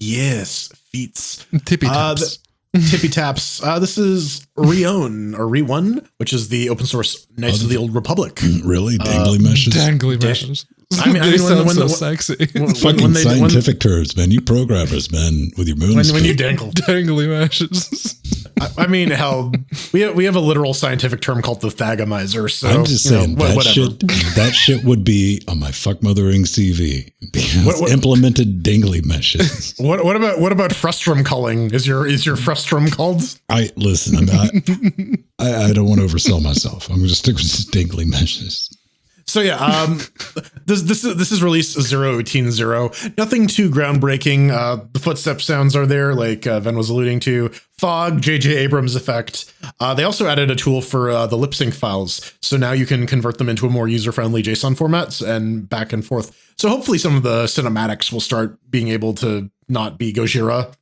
Yes, feats. Tippy taps. Tippy taps. This is Re1, which is the open source Knights of the Old Republic. Really? Danglymeshes? Danglymeshes. They sound so sexy. Fucking scientific terms, man. You programmers, man, with your moon. When you dangle. Danglymeshes. I mean, hell, we have a literal scientific term called the thagomizer. So I'm just saying that shit would be on my fuckmothering CV because implemented danglymeshes. What about frustrum culling? Is your frustrum called? I don't want to oversell myself. I'm going to stick with danglymeshes. So yeah, this is release 0.18.0. Nothing too groundbreaking. The footstep sounds are there, like Ven was alluding to. Fog, J.J. Abrams effect. They also added a tool for the lip sync files, so now you can convert them into a more user-friendly JSON formats and back and forth. So hopefully some of the cinematics will start being able to not be Gojira.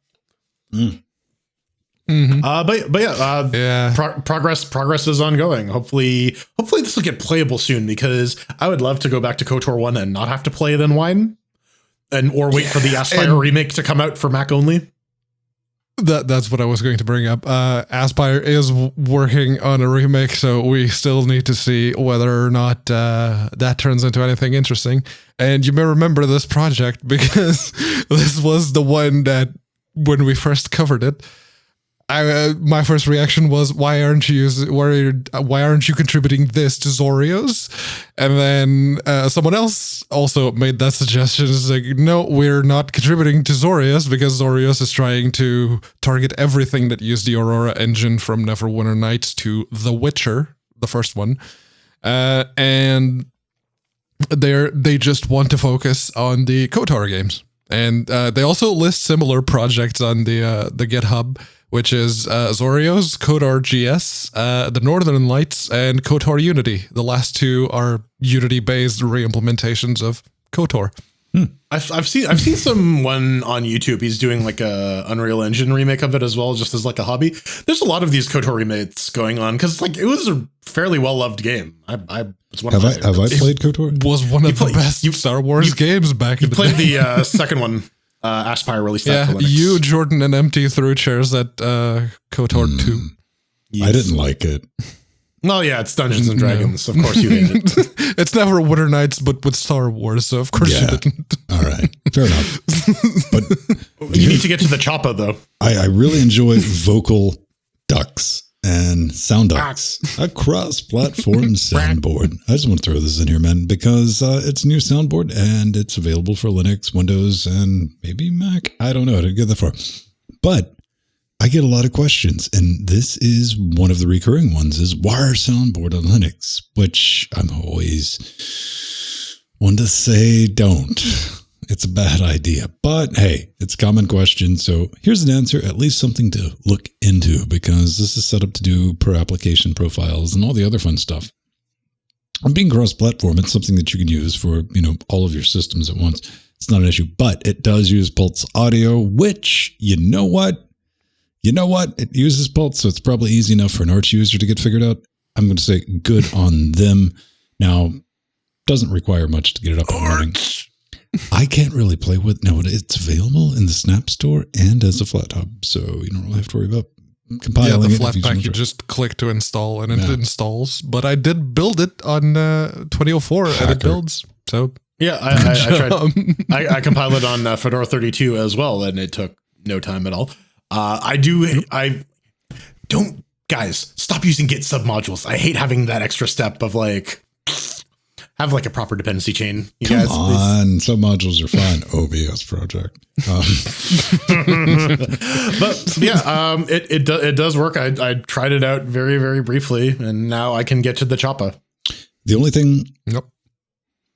Progress is ongoing. Hopefully this will get playable soon because I would love to go back to KOTOR 1 and not have to play then Wine or wait for the Aspire remake to come out for Mac only. That's what I was going to bring up. Aspire is working on a remake, so we still need to see whether or not that turns into anything interesting. And you may remember this project because this was the one that when we first covered it, my first reaction was, why aren't you contributing this to Zorios? And then someone else also made that suggestion. It's like, no, we're not contributing to Zorios because Zorios is trying to target everything that used the Aurora engine from Neverwinter Nights to The Witcher, the first one. And they just want to focus on the KOTOR games. And they also list similar projects on the GitHub, which is Zorios, KOTOR GS, the Northern Lights, and KOTOR Unity. The last two are Unity-based re-implementations of KOTOR. I've seen someone on YouTube. He's doing like a Unreal Engine remake of it as well, just as like a hobby. There's a lot of these KOTOR remakes going on because like it was a fairly well loved game. Have I played KOTOR? Was one of the best Star Wars games back in the day. You played the second one. Aspire released that for Linux. You, Jordan, and Empty threw chairs at KOTOR 2. Yes. I didn't like it. Well, yeah, it's Dungeons and Dragons. No. Of course you hate it. It's never Winter Nights, but with Star Wars, so of course you didn't. All right, fair enough. But you need to get to the choppa, though. I really enjoy Vocal Ducks and Soundux, a cross-platform soundboard. I just want to throw this in here, man, because it's a new soundboard and it's available for Linux, Windows, and maybe Mac. I don't know how to get that far. But I get a lot of questions, and this is one of the recurring ones, is wire soundboard on Linux, which I'm always one to say don't. It's a bad idea, but hey, it's a common question. So here's an answer, at least something to look into, because this is set up to do per application profiles and all the other fun stuff. And being cross-platform, it's something that you can use for, all of your systems at once. It's not an issue, but it does use Pulse audio, which, you know what? It uses Pulse, so it's probably easy enough for an Arch user to get figured out. I'm going to say good on them. Now, doesn't require much to get it up and running. I can't really play with now. It's available in the Snap Store and as a flat hub, so you don't really have to worry about compiling. Yeah, the Flatpak you just click to install and it installs. But I did build it on 2004 and it builds. So Yeah, I tried. I compiled it on Fedora 32 as well, and it took no time at all. I don't, guys, stop using Git submodules. I hate having that extra step of like, have like a proper dependency chain. You Come guys, on, submodules are fine. OBS project. But yeah, it does work. I tried it out very, very briefly, and now I can get to the choppa. The only thing Yep.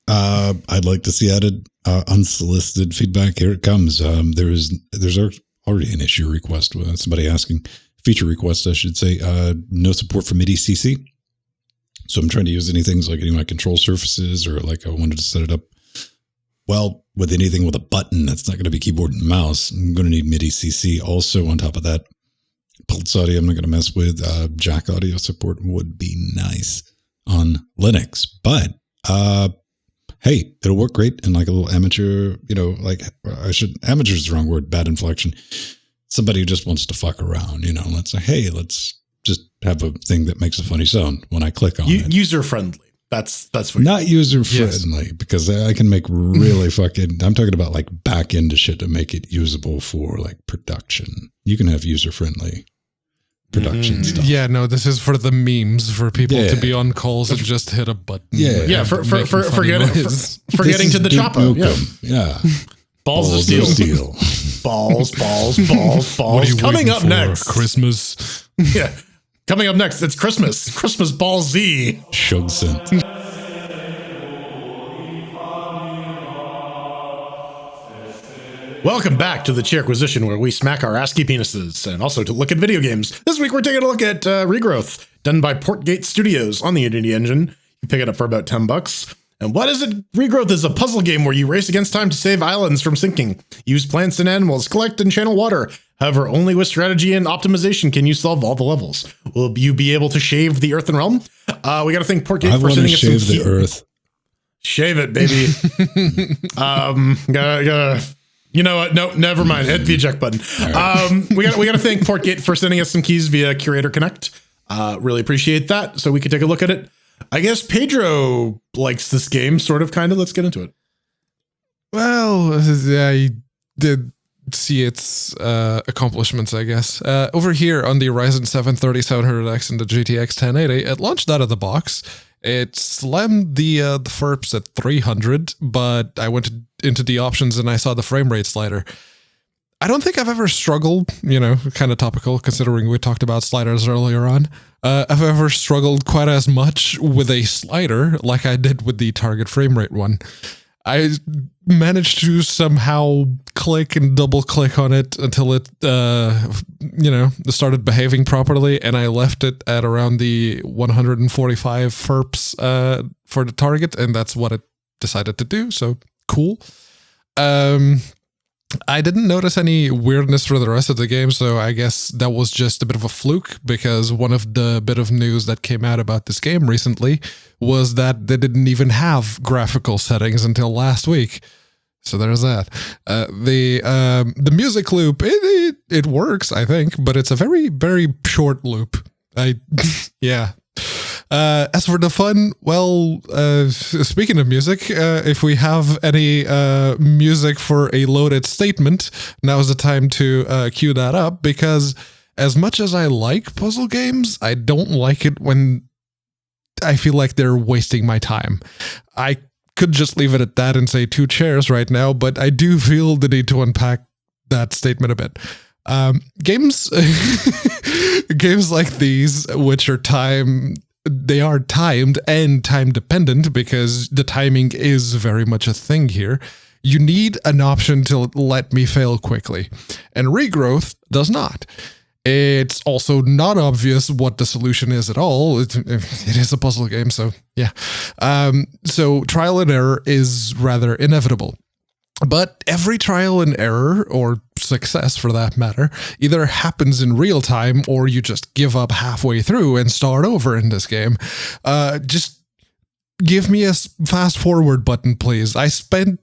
I'd like to see added, unsolicited feedback. Here it comes. There's already an issue request with somebody asking, feature request, I should say, no support for MIDI CC. So I'm trying to use anything like any of my control surfaces, or like I wanted to set it up. Well, with anything with a button, that's not going to be keyboard and mouse. I'm going to need MIDI CC. Also, on top of that, Pulse audio, I'm not going to mess with. Jack audio support would be nice on Linux, but hey, it'll work great in like a little amateur, like amateur is the wrong word, bad inflection. Somebody who just wants to fuck around, let's say, hey, let's just have a thing that makes a funny sound when I click on it. User friendly. That's what not user friendly, because I can make really fucking, I'm talking about like back end shit to make it usable for like production. You can have user friendly production stuff. Yeah, no, this is for the memes, for people to be on calls and just hit a button. Yeah, for forgetting to the chopper. Yeah. Balls of steel. Balls. Coming up next, Christmas. Yeah. Coming up next, it's Christmas. Christmas Ball Z. Shug scent. Welcome back to the Cheerquisition, where we smack our ASCII penises and also to look at video games. This week we're taking a look at Regrowth, done by Portgate Studios on the Unity engine. You pick it up for about $10. And what is it? Regrowth is a puzzle game where you race against time to save islands from sinking. Use plants and animals, collect and channel water. However, only with strategy and optimization can you solve all the levels. Will you be able to shave the Earthen Realm? We got to thank Portgate for sending us some shave the Earth. Shave it, baby. You know what? No, never mind. Hit the eject button. Right. We got to thank Portgate for sending us some keys via Curator Connect. Really appreciate that. So we could take a look at it. I guess Pedro likes this game, sort of, kind of. Let's get into it. Well, yeah, I did see its accomplishments, I guess. Over here on the Ryzen 7 3700X and the GTX 1080, it launched out of the box. It slammed the FERPs at 300, but I went into the options and I saw the frame rate slider. I don't think I've ever struggled, kind of topical considering we talked about sliders earlier on. I've ever struggled quite as much with a slider like I did with the target frame rate one. I managed to somehow click and double click on it until it, started behaving properly, and I left it at around the 145 FERPs for the target, and that's what it decided to do. So cool. I didn't notice any weirdness for the rest of the game, so I guess that was just a bit of a fluke, because one of the bit of news that came out about this game recently was that they didn't even have graphical settings until last week. So there's that. The music loop, it works, I think, but it's a very, very short loop. Yeah. As for the fun, well, speaking of music, if we have any music for a loaded statement, now's the time to cue that up, because as much as I like puzzle games, I don't like it when I feel like they're wasting my time. I could just leave it at that and say 2 chairs right now, but I do feel the need to unpack that statement a bit. Games like these, which are they are timed and time dependent, because the timing is very much a thing here. You need an option to let me fail quickly, and Regrowth does not. It's also not obvious what the solution is at all. It is a puzzle game, so yeah. So trial and error is rather inevitable. But every trial and error, or success for that matter, either happens in real time or you just give up halfway through and start over in this game. Just give me a fast forward button, please. I spent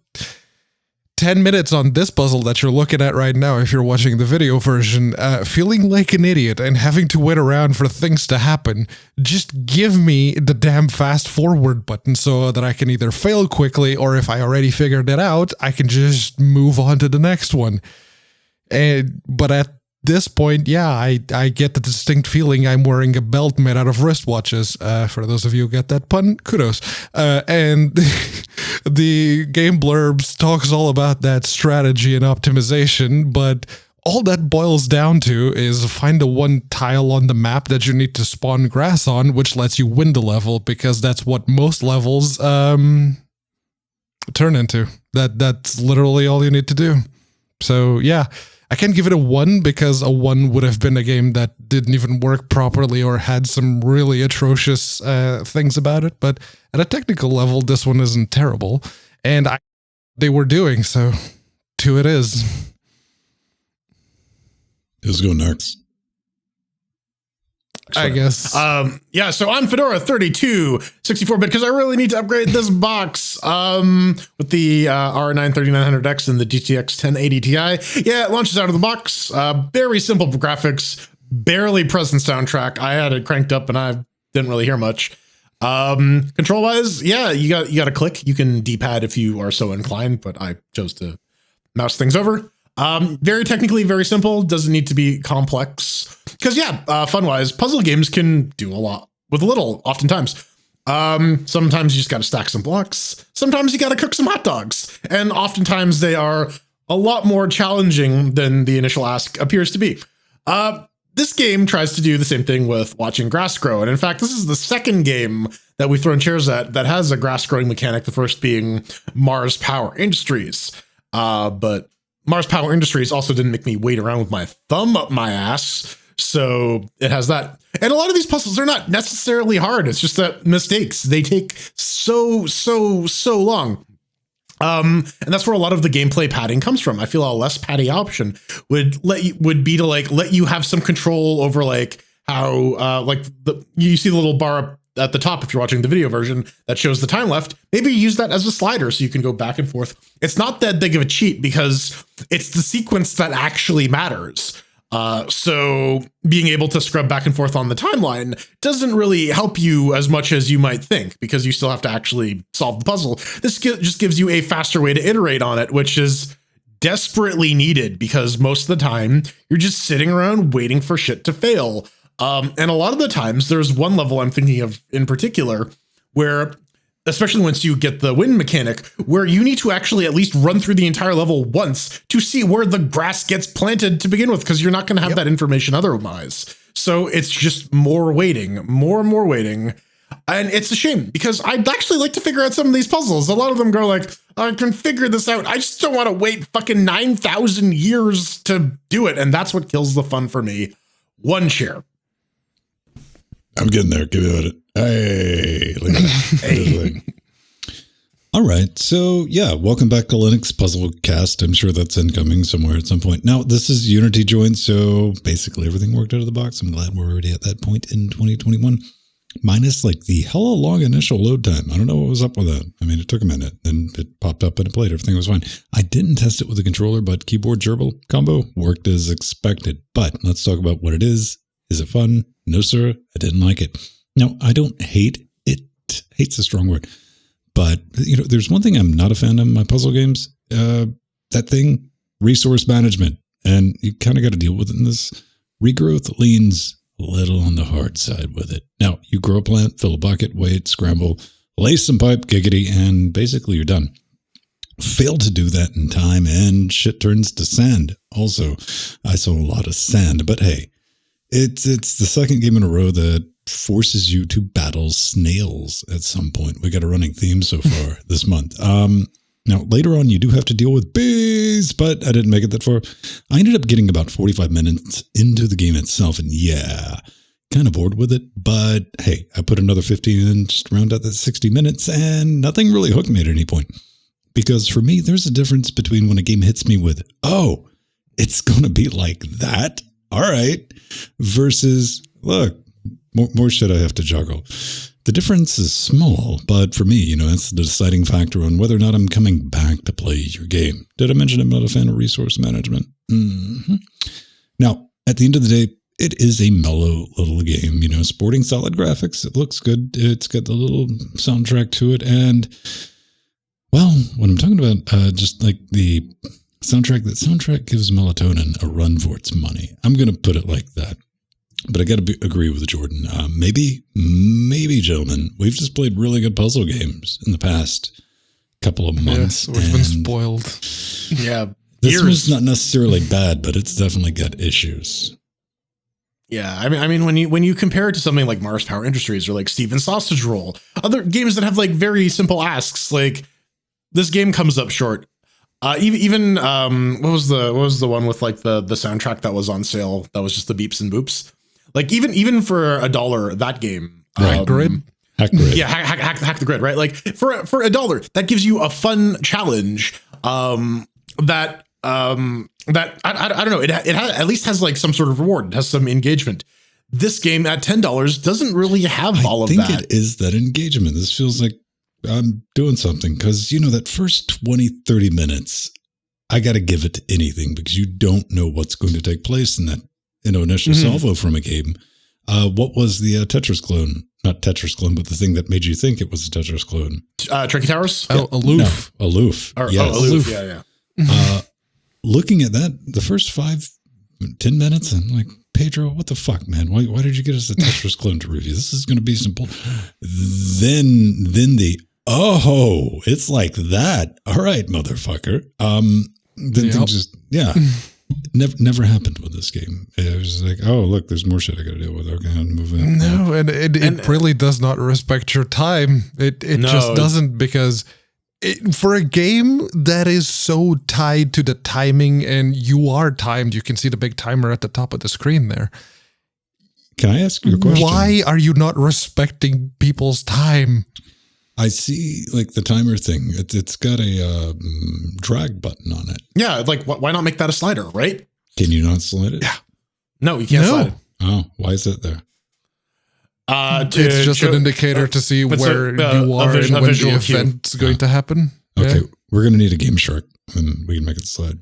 10 minutes on this puzzle that you're looking at right now, if you're watching the video version, feeling like an idiot and having to wait around for things to happen, just give me the damn fast forward button so that I can either fail quickly, or if I already figured it out, I can just move on to the next one. But at this point, yeah, I get the distinct feeling I'm wearing a belt made out of wristwatches. For those of you who get that pun, kudos. And the game blurbs talks all about that strategy and optimization, but all that boils down to is find the one tile on the map that you need to spawn grass on, which lets you win the level, because that's what most levels turn into. That's literally all you need to do. So yeah, I can't give it a 1 because a 1 would have been a game that didn't even work properly or had some really atrocious things about it. But at a technical level, this one isn't terrible. And they were doing, so 2 it is. Let's go next. I guess. Yeah, so on Fedora 32, 64-bit, because I really need to upgrade this box with the R9 3900X and the GTX 1080 Ti. Yeah, it launches out of the box. Very simple graphics, barely present soundtrack. I had it cranked up and I didn't really hear much. Control-wise, yeah, you got to click. You can D-pad if you are so inclined, but I chose to mouse things over. Very technically, very simple. Doesn't need to be complex. Because yeah, fun-wise, puzzle games can do a lot with a little, oftentimes. Sometimes you just got to stack some blocks. Sometimes you got to cook some hot dogs. And oftentimes they are a lot more challenging than the initial ask appears to be. This game tries to do the same thing with watching grass grow. And in fact, this is the second game that we've thrown chairs at that has a grass growing mechanic, the first being Mars Power Industries. But Mars Power Industries also didn't make me wait around with my thumb up my ass. So it has that. And a lot of these puzzles are not necessarily hard. It's just that mistakes, they take so long. And that's where a lot of the gameplay padding comes from. I feel a less padding option would be to let you have some control over like how you see the little bar up at the top if you're watching the video version that shows the time left. Maybe use that as a slider so you can go back and forth. It's not that big of a cheat because it's the sequence that actually matters. So being able to scrub back and forth on the timeline doesn't really help you as much as you might think, because you still have to actually solve the puzzle. This just gives you a faster way to iterate on it, which is desperately needed because most of the time you're just sitting around waiting for shit to fail. And a lot of the times there's one level I'm thinking of in particular where, especially once you get the wind mechanic, where you need to actually at least run through the entire level once to see where the grass gets planted to begin with, because you're not going to have that information otherwise. So it's just more waiting, more and more waiting. And it's a shame because I'd actually like to figure out some of these puzzles. A lot of them go like, I can figure this out. I just don't want to wait fucking 9,000 years to do it. And that's what kills the fun for me. 1 chair. I'm getting there. Give me a minute. Hey, look at that. Hey. All right. So yeah, welcome back to Linux Puzzle Cast. I'm sure that's incoming somewhere at some point. Now, this is Unity joined, so basically everything worked out of the box. I'm glad we're already at that point in 2021. Minus like the hella long initial load time. I don't know what was up with that. I mean, it took a minute, then it popped up and it played. Everything was fine. I didn't test it with a controller, but keyboard gerbil combo worked as expected. But let's talk about what it is. Is it fun? No, sir. I didn't like it. Now, I don't hate it. Hate's a strong word. But, you know, there's one thing I'm not a fan of in my puzzle games. That thing, resource management. And you kind of got to deal with it in this. Regrowth leans a little on the hard side with it. Now, you grow a plant, fill a bucket, wait, scramble, lace some pipe, giggity, and basically you're done. Fail to do that in time, and shit turns to sand. Also, I saw a lot of sand, but hey, it's the second game in a row that forces you to battle snails at some point. We got a running theme so far this month. Now, later on, you do have to deal with bees, but I didn't make it that far. I ended up getting about 45 minutes into the game itself, and yeah, kind of bored with it. But hey, I put another 15 in, just round out that 60 minutes, and nothing really hooked me at any point. Because for me, there's a difference between when a game hits me with, oh, it's going to be like that? All right. Versus, look, more shit I have to juggle. The difference is small, but for me, that's the deciding factor on whether or not I'm coming back to play your game. Did I mention I'm not a fan of resource management? Mm-hmm. Now, at the end of the day, it is a mellow little game, sporting solid graphics. It looks good. It's got the little soundtrack to it. And, well, when I'm talking about just like the soundtrack, that soundtrack gives melatonin a run for its money. I'm going to put it like that. But I got to agree with Jordan. Maybe, gentlemen, we've just played really good puzzle games in the past couple of months. Yes, we've been spoiled. Yeah. This one's not necessarily bad, but it's definitely got issues. Yeah, I mean, when you compare it to something like Mars Power Industries or like Steven's Sausage Roll, other games that have like very simple asks, like this game comes up short. Even what was the one with like the soundtrack that was on sale that was just the beeps and boops? Like even for $1, that game, right? Grid. Hack Grid. Yeah, hack the grid, right? Like for $1, that gives you a fun challenge. That I don't know. It at least has like some sort of reward. It has some engagement. This game at $10 doesn't really have all of that. I think it is that engagement. This feels like I'm doing something because, that first 20, 30 minutes, I got to give it to anything because you don't know what's going to take place in that initial salvo from a game. What was the Tetris clone? Not Tetris clone, but the thing that made you think it was a Tetris clone. Tricky Towers? Yeah. Aloof. No, Aloof. Yes. Aloof. Yeah. Looking at that, the first 5-10 minutes, I'm like, Pedro, what the fuck, man? Why did you get us a Tetris clone to review? This is going to be simple. Then it's like that. All right, motherfucker. Things just, never happened with this game. It was like, oh, look, there's more shit I got to deal with. Okay, I'm moving. No, and it really does not respect your time. It just doesn't, because for a game that is so tied to the timing, and you are timed, you can see the big timer at the top of the screen there. Can I ask you a question? Why are you not respecting people's time? I see, like, the timer thing. It's got a drag button on it. Yeah, like, why not make that a slider, right? Can you not slide it? Yeah. No, you can't slide it. Oh, why is that there? It's just an indicator to see where you are and when the event's going to happen. Okay, we're going to need a Game Shark, and we can make it slide.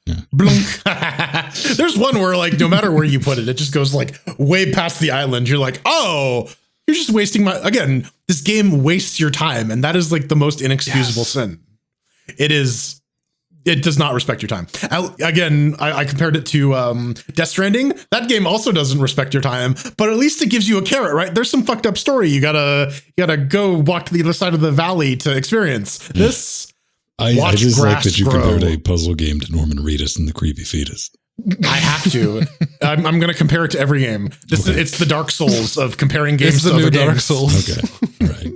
Yeah. There's one where, like, no matter where you put it, it just goes, like, way past the island. You're like, oh, you're just wasting again, this game wastes your time, and that is, like, the most inexcusable sin. It does not respect your time. I compared it to Death Stranding. That game also doesn't respect your time, but at least it gives you a carrot, right? There's some fucked up story you gotta go walk to the other side of the valley to experience. This I just like that you compared a puzzle game to Norman Reedus and the Creepy Fetus. I have to. I'm going to compare it to every game. It's the Dark Souls of comparing games to other games. Dark Souls. Okay, all right.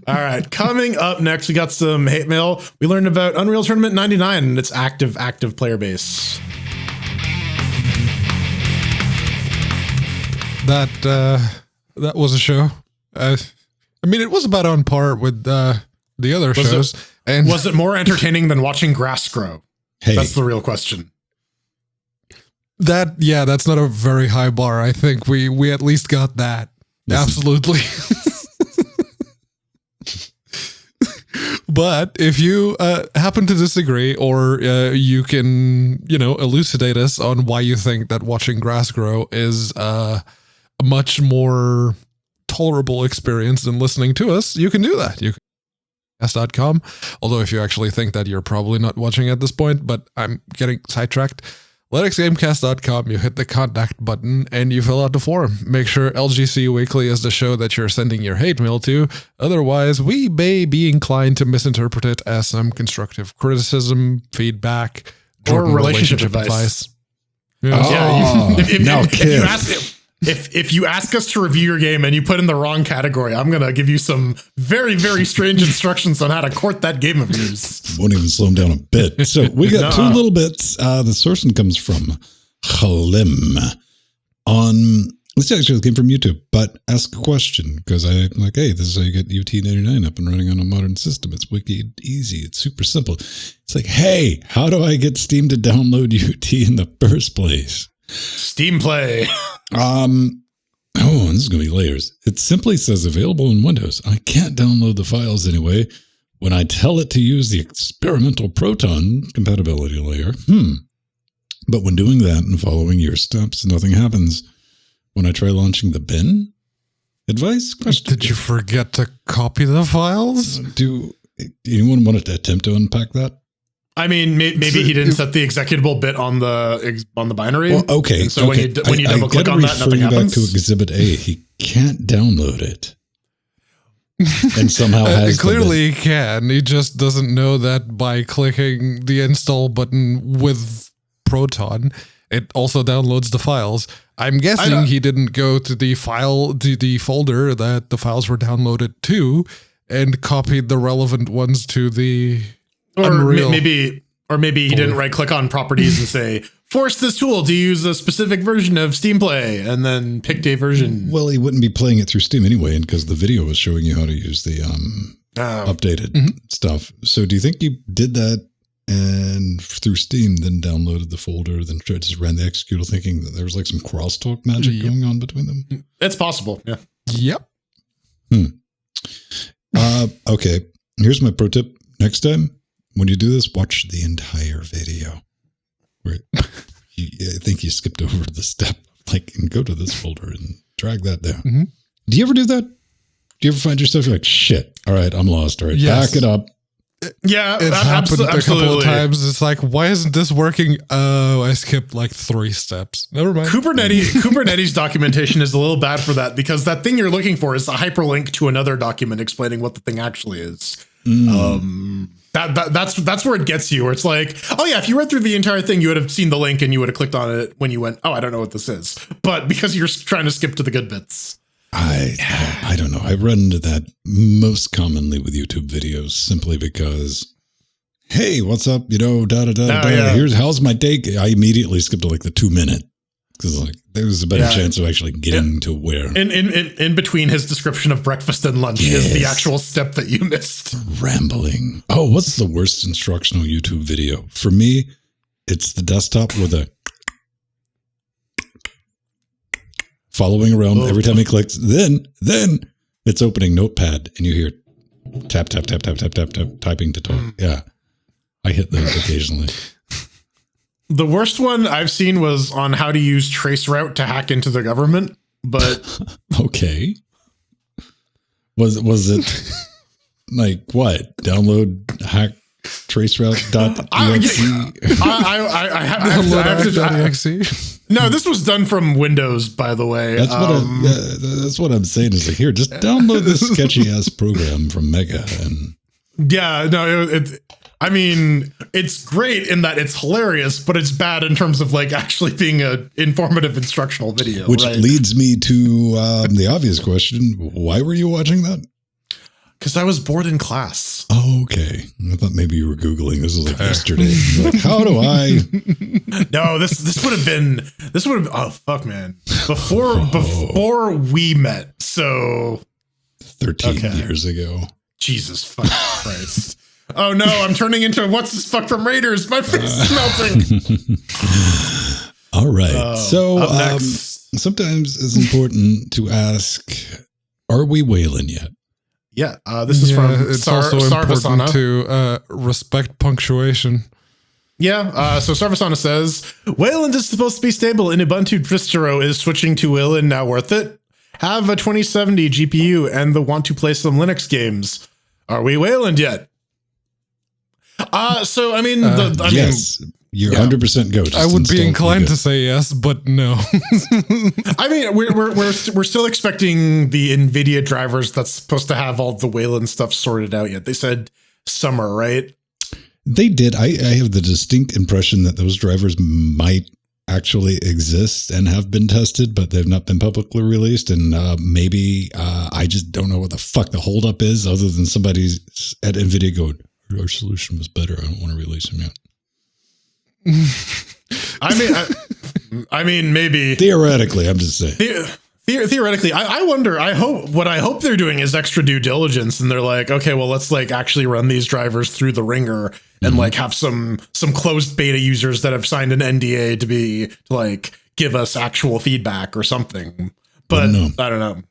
All right, coming up next, we got some hate mail. We learned about Unreal Tournament 99 and its active player base. That was a show. I mean, it was about on par with the other shows. And was it more entertaining than watching grass grow? Hey, that's the real question. That's not a very high bar. I think we at least got that. Absolutely. But if you happen to disagree, or you can, elucidate us on why you think that watching grass grow is a much more tolerable experience than listening to us, you can do that. You can cast.com. Although if you actually think that, you're probably not watching at this point, but I'm getting sidetracked. LinuxGamecast.com, you hit the contact button and you fill out the form. Make sure LGC Weekly is the show that you're sending your hate mail to. Otherwise, we may be inclined to misinterpret it as some constructive criticism, feedback, or relationship advice. Yeah. If you ask us to review your game and you put in the wrong category, I'm going to give you some very, very strange instructions on how to court that game of yours. Won't even slow them down a bit. So we got two little bits. The sourcing comes from Halim on, this actually came from YouTube, but ask a question, because I'm like, hey, this is how you get UT99 up and running on a modern system. It's wicked easy. It's super simple. It's like, hey, how do I get Steam to download UT in the first place? Steam Play. Oh, and this is going to be layers. It simply says available in Windows. I can't download the files anyway. When I tell it to use the experimental Proton compatibility layer, But when doing that and following your steps, nothing happens. When I try launching the bin, advice? Did you forget to copy the files? Do anyone want to attempt to unpack that? I mean, maybe he didn't set the executable bit on the binary. Well, okay. And so when you double click on that, nothing happens. Back to Exhibit A. He can't download it, and somehow has clearly he can. He just doesn't know that by clicking the install button with Proton, it also downloads the files. I'm guessing he didn't go to the folder that the files were downloaded to and copied the relevant ones to the Unreal. Maybe he didn't right click on properties and say, force this tool to use a specific version of Steam Play, and then picked a version. Well, he wouldn't be playing it through Steam anyway, because the video was showing you how to use the updated stuff. So do you think you did that and through Steam, then downloaded the folder, then just ran the executable thinking that there was like some crosstalk magic going on between them? It's possible, yeah. Yep. Okay, here's my pro tip. Next time, when you do this, watch the entire video. Where I think you skipped over the step, and go to this folder and drag that down. Do you ever do that? Do you ever find yourself like, shit, all right, I'm lost. All right, back it up. Yeah, it's happened a couple of times. It's like, why isn't this working? Oh, I skipped like 3 steps. Never mind. Kubernetes documentation is a little bad for that, because that thing you're looking for is a hyperlink to another document explaining what the thing actually is. That's where it gets you, where it's like, oh yeah, if you read through the entire thing, you would have seen the link and you would have clicked on it when you went, oh, I don't know what this is. But because you're trying to skip to the good bits. I don't know. I run into that most commonly with YouTube videos simply because, hey, what's up? Here's how's my day. I immediately skipped to like the 2-minute because there's a better chance of actually getting to where. In between his description of breakfast and lunch is the actual step that you missed. Rambling. Oh, what's the worst instructional YouTube video? For me, it's the desktop with a following around every time he clicks. Then it's opening Notepad and you hear tap, tap, tap, tap, tap, tap, tap, typing to talk. Yeah. I hit those occasionally. The worst one I've seen was on how to use traceroute to hack into the government, but okay. Was it like what? Download hack traceroute.exe? I have to. No, this was done from Windows, by the way. That's what I'm saying. Is like, here, just download this sketchy ass program from Mega, and I mean, it's great in that it's hilarious, but it's bad in terms of actually being an informative instructional video. Which leads me to the obvious question: why were you watching that? Because I was bored in class. Oh, okay. I thought maybe you were Googling. This was yesterday. How do I? No, this would have been. Oh fuck, man! Before we met, so 13 years ago. Jesus fucking Christ! Oh no, I'm turning into what's this fuck from Raiders? My face is melting. All right. So sometimes it's important to ask: are we whaling yet? Yeah, this is from it's also important to respect punctuation. Yeah, so Sarvasana says, Wayland is supposed to be stable in Ubuntu distro. Is switching to Wayland now worth it? Have a 2070 GPU and want to play some Linux games. Are we Wayland yet? So, I mean, yes. You're 100% go. I would be inclined to say yes, but no. I mean, we're still expecting the NVIDIA drivers that's supposed to have all the Wayland stuff sorted out yet. They said summer, right? They did. I have the distinct impression that those drivers might actually exist and have been tested, but they've not been publicly released. And maybe I just don't know what the fuck the holdup is, other than somebody at NVIDIA going, our solution was better. I don't want to release them yet. I mean, maybe theoretically, I'm just saying. Theoretically, I wonder. I hope they're doing is extra due diligence, and they're like, okay, well, let's actually run these drivers through the ringer and have some closed beta users that have signed an NDA to give us actual feedback or something. but know. I don't know.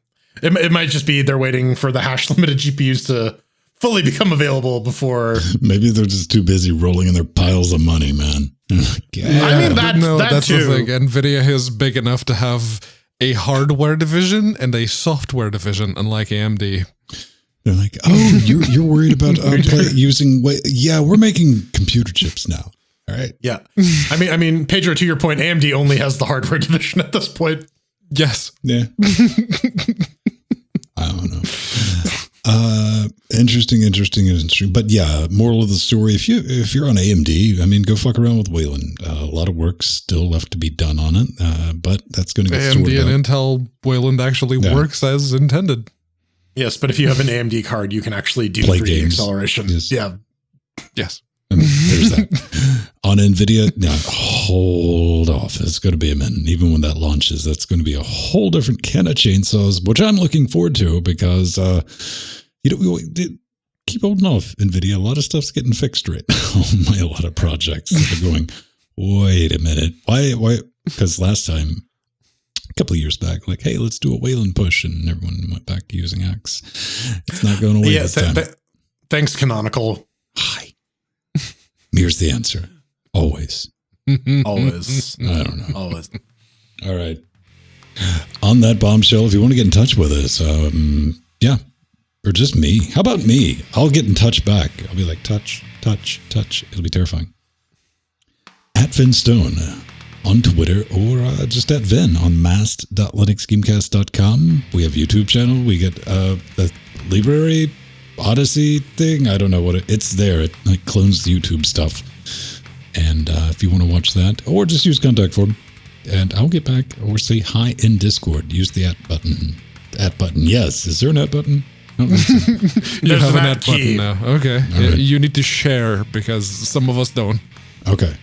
It might just be they're waiting for the hash limited GPUs to fully become available before. Maybe they're just too busy rolling in their piles of money, man. I mean, that's the too. thing. NVIDIA is big enough to have a hardware division and a software division, unlike AMD. They're like, oh, you're worried about using? Yeah, we're making computer chips now. All right. Yeah. I mean, Pedro, to your point, AMD only has the hardware division at this point. Yes. Yeah. I don't know. Interesting. But yeah, moral of the story: if you're on AMD, I mean, go fuck around with Wayland. A lot of work still left to be done on it, but that's going to get sorted out. AMD and Intel Wayland actually works as intended. Yes, but if you have an AMD card, you can actually do Play 3D games. acceleration. Yes. Yeah. Yes. I mean, there's that. On NVIDIA, now hold off. It's going to be a minute. Even when that launches, that's going to be a whole different can of chainsaws, which I'm looking forward to because, we keep holding off NVIDIA. A lot of stuff's getting fixed right now. A lot of projects that are going, wait a minute. Why? Because last time, a couple of years back, like, hey, let's do a Wayland push, and everyone went back using X. It's not going away this time. Thanks, Canonical. Hi. Here's the answer. Always. Always. I don't know. Always. All right. On that bombshell, if you want to get in touch with us, yeah. Or just me. How about me? I'll get in touch back. I'll be like, touch. It'll be terrifying. At Vin Stone on Twitter, or just at Vin on mast.linuxgamecast.com. We have a YouTube channel. We get the library Odyssey thing. I don't know what it's there. It like clones the YouTube stuff. And if you want to watch that, or just use contact form, and I'll get back, or say hi in Discord. Use the @ button. @ button. Yes. Is there an @ button? You have an @ key. button now. Okay. Right. You need to share because some of us don't. Okay.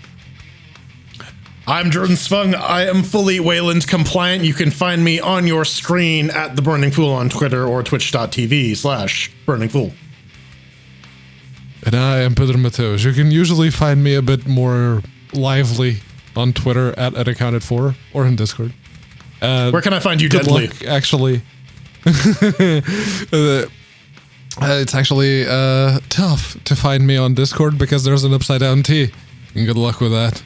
I'm Jordan Svung. I am fully Wayland compliant. You can find me on your screen at The Burning Fool on Twitter or twitch.tv/burningfool. And I am Pedro Mateos. You can usually find me a bit more lively on Twitter at @accounted4 or in Discord. Where can I find you, Good Deadly? luck, actually. It's actually tough to find me on Discord because there's an upside down T. And good luck with that.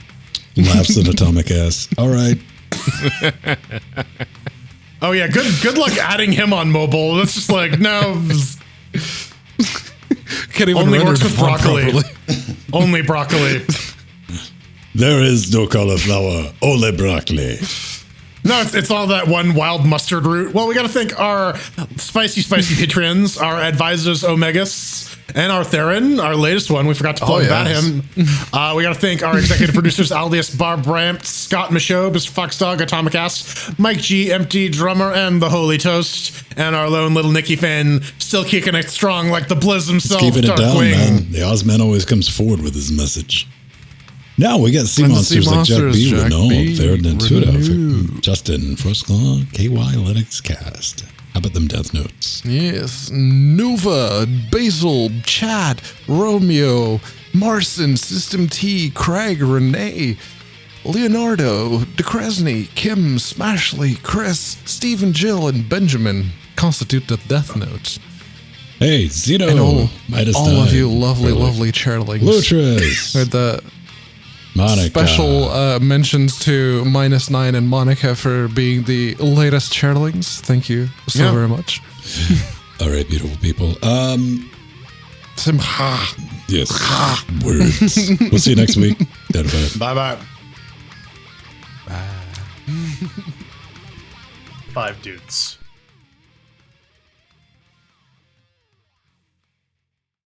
Laughs at atomic ass. All right. Oh yeah, good luck adding him on mobile. It's just like, no. Can't even Only render works the with font broccoli. properly. Only broccoli. There is no cauliflower, only broccoli. No, it's all that one wild mustard root. Well, we got to thank our spicy patrons, our advisors Omegas, and our Theron, our latest one. We forgot to plug that him. We got to thank our executive producers, alias Barb Brampt, Scott Michaud, Mr. Foxdog, Atomic Ass, Mike G, Empty Drummer, and the Holy Toast, and our lone little Nikki fan, still kicking it strong like the Blizz himself, Keeping it down, Darkwing. man. The Ozman always comes forward with his message. Now we got sea monsters like Jack B, Renault, Farid, and Tuda, Justin, Frostclaw, KY, Linux Cast. How about them death notes? Yes. Nova, Basil, Chad, Romeo, Marson, System T, Craig, Renee, Leonardo, DeCresney, Kim, Smashley, Chris, Stephen, Jill, and Benjamin constitute the death notes. Hey, Zeno, And all Midas of Time, you lovely, Early. lovely chairlings. Lutras, With the Monica. special mentions to -9 and Monica for being the latest chairlings. Thank you so very much. All right, beautiful people. Simcha. Yes, words. We'll see you next week. Bye-bye. 5 dudes.